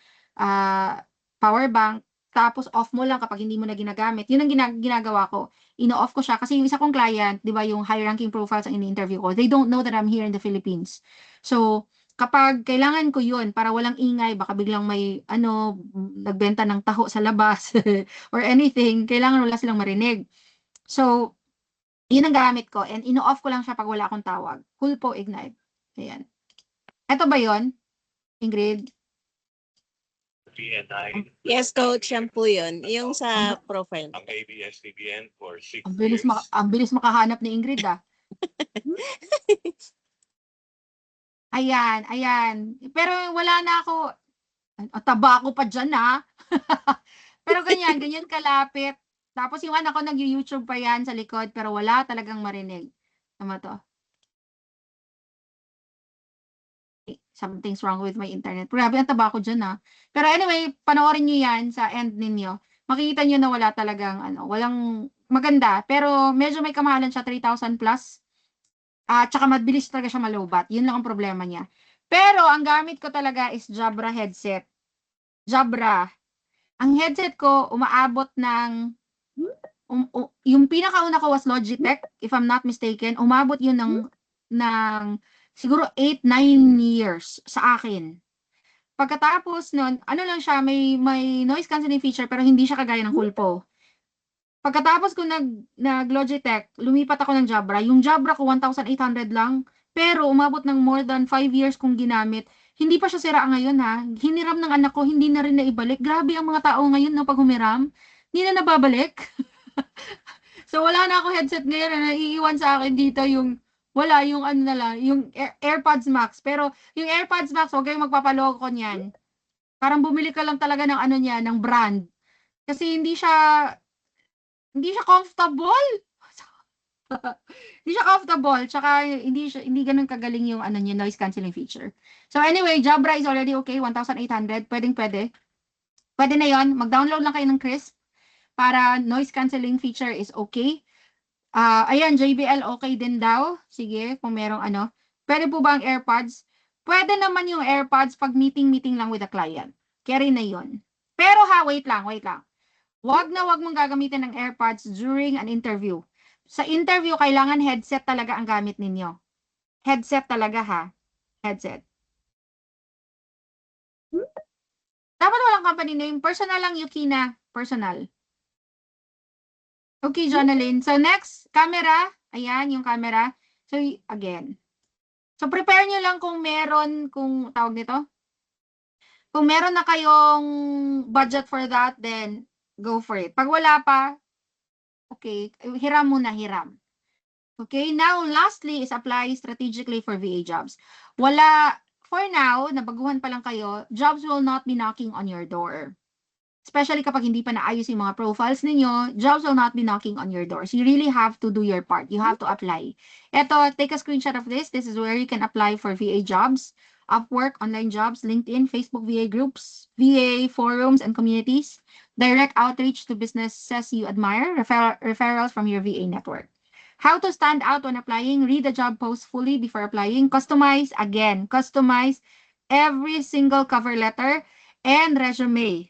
power bank, tapos off mo lang kapag hindi mo na ginagamit. Yun ang ginagawa ko. Ino-off ko siya. Kasi yung isa kong client, di ba, yung high-ranking profiles ang ini-interview ko, they don't know that I'm here in the Philippines. So, kapag kailangan ko yun, para walang ingay, baka biglang may, nagbenta ng taho sa labas, or anything, kailangan wala silang marinig. So, yun ang gamit ko. And ino-off ko lang siya pag wala akong tawag. Coolpo Ignite. Ayan. Ito ba yon, Ingrid? BNI, Yes, coach, yan po yun. Yung sa profile. ang ABS-CBN for 6 Ang years. bilis makahanap ni Ingrid ah. Ayan, ayan. Pero wala na ako. Taba ako pa dyan ah. Pero ganyan kalapit. Tapos yung anak ko nag-YouTube pa yan sa likod, pero wala talagang marinig. Tama to. Something's wrong with my internet. Grabe, ang taba ko dyan, ha. Pero anyway, panoorin nyo yan sa end ninyo. Makikita nyo na wala talagang, walang maganda. Pero medyo may kamahalan siya, 3,000 plus. Tsaka mabilis talaga siya malowbat. Yun lang ang problema niya. Pero ang gamit ko talaga is Jabra headset. Jabra. Ang headset ko, umaabot ng, yung pinakauna ko was Logitech, if I'm not mistaken. Umabot yun ng siguro 8-9 years sa akin. Pagkatapos nun, lang siya, may noise cancelling feature pero hindi siya kagaya ng Coolpo. Pagkatapos ko nag-Logitech, lumipat ako ng Jabra. Yung Jabra ko 1,800 lang, pero umabot ng more than 5 years kong ginamit. Hindi pa siya sira ngayon ha. Hiniram ng anak ko, hindi na rin naibalik. Grabe ang mga tao ngayon no, pag humiram, hindi na nababalik. So wala na ako headset ngayon na naiiwan sa akin dito yung wala, yung yung AirPods Max. Pero yung AirPods Max, huwag kayong magpapaloko niyan. Parang bumili ka lang talaga ng ng brand. Kasi hindi siya comfortable. Hindi siya comfortable. Tsaka hindi ganun kagaling yung niya, noise cancelling feature. So anyway, Jabra is already okay. 1,800. Pwede. Pwede na yon. Mag-download lang kayo ng Crisp para noise cancelling feature is okay. Ayan, JBL okay din daw. Sige, kung merong Pwede po ba ang AirPods? Pwede naman yung AirPods pag meeting lang with a client. Carry na yun. Pero wait lang. Wag mong gagamitin ng AirPods during an interview. Sa interview, kailangan headset talaga ang gamit ninyo. Headset talaga ha. Headset. Dapat walang company name. Personal lang, Yukina. Personal. Okay, Jonalyn. So, next, camera. Ayan, yung camera. So, again. So, prepare nyo lang kung tawag nito. Kung meron na kayong budget for that, then go for it. Pag wala pa, okay, hiram muna, hiram. Okay, now, lastly is apply strategically for VA jobs. For now, nabaguhan pa lang kayo, jobs will not be knocking on your door. Especially kapag hindi pa naayos yung mga profiles ninyo, jobs will not be knocking on your doors. You really have to do your part. You have to apply. Eto, take a screenshot of this. This is where you can apply for VA jobs, Upwork, online jobs, LinkedIn, Facebook VA groups, VA forums and communities, direct outreach to businesses you admire, referrals from your VA network. How to stand out when applying, read the job post fully before applying, customize every single cover letter and resume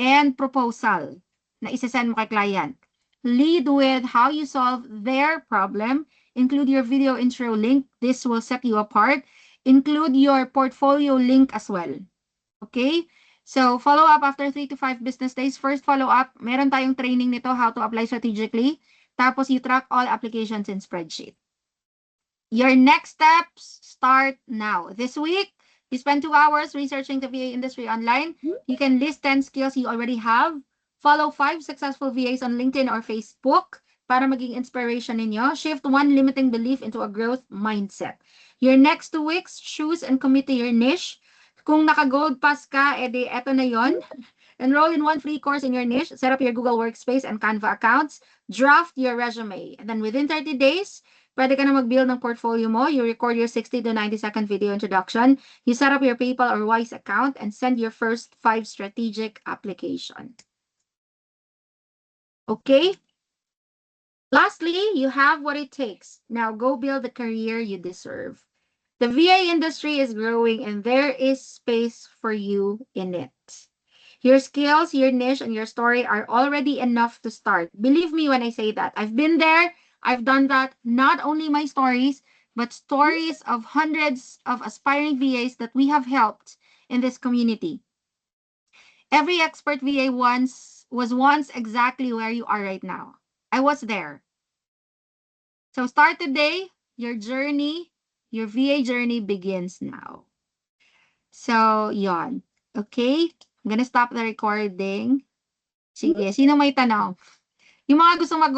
and proposal na isasend mo kay client. Lead with how you solve their problem. Include your video intro link. This will set you apart. Include your portfolio link as well. Okay? So, follow up after 3 to 5 business days. First follow up, meron tayong training nito, how to apply strategically. Tapos, you track all applications in spreadsheet. Your next steps start now. This week, you spend 2 hours researching the VA industry online. You can list 10 skills you already have. Follow 5 successful VAs on LinkedIn or Facebook para maging inspiration ninyo. Shift 1 limiting belief into a growth mindset. Your next 2 weeks, choose and commit to your niche. Kung naka-gold pass ka, edi eto na yon. Enroll in 1 free course in your niche. Set up your Google Workspace and Canva accounts. Draft your resume. And then within 30 days, pwede ka na mag-build ng portfolio mo. You record your 60 to 90-second video introduction. You set up your PayPal or Wise account and send your first 5 strategic application. Okay? Lastly, you have what it takes. Now go build the career you deserve. The VA industry is growing and there is space for you in it. Your skills, your niche, and your story are already enough to start. Believe me when I say that. I've been there. I've done that. Not only my stories, but stories of hundreds of aspiring VAs that we have helped in this community. Every expert VA was once exactly where you are right now. I was there. So start today. Your journey, your VA journey begins now. So, yon. Okay? I'm gonna stop the recording. Sige, sino may tanong? Yung mga gusto mag-go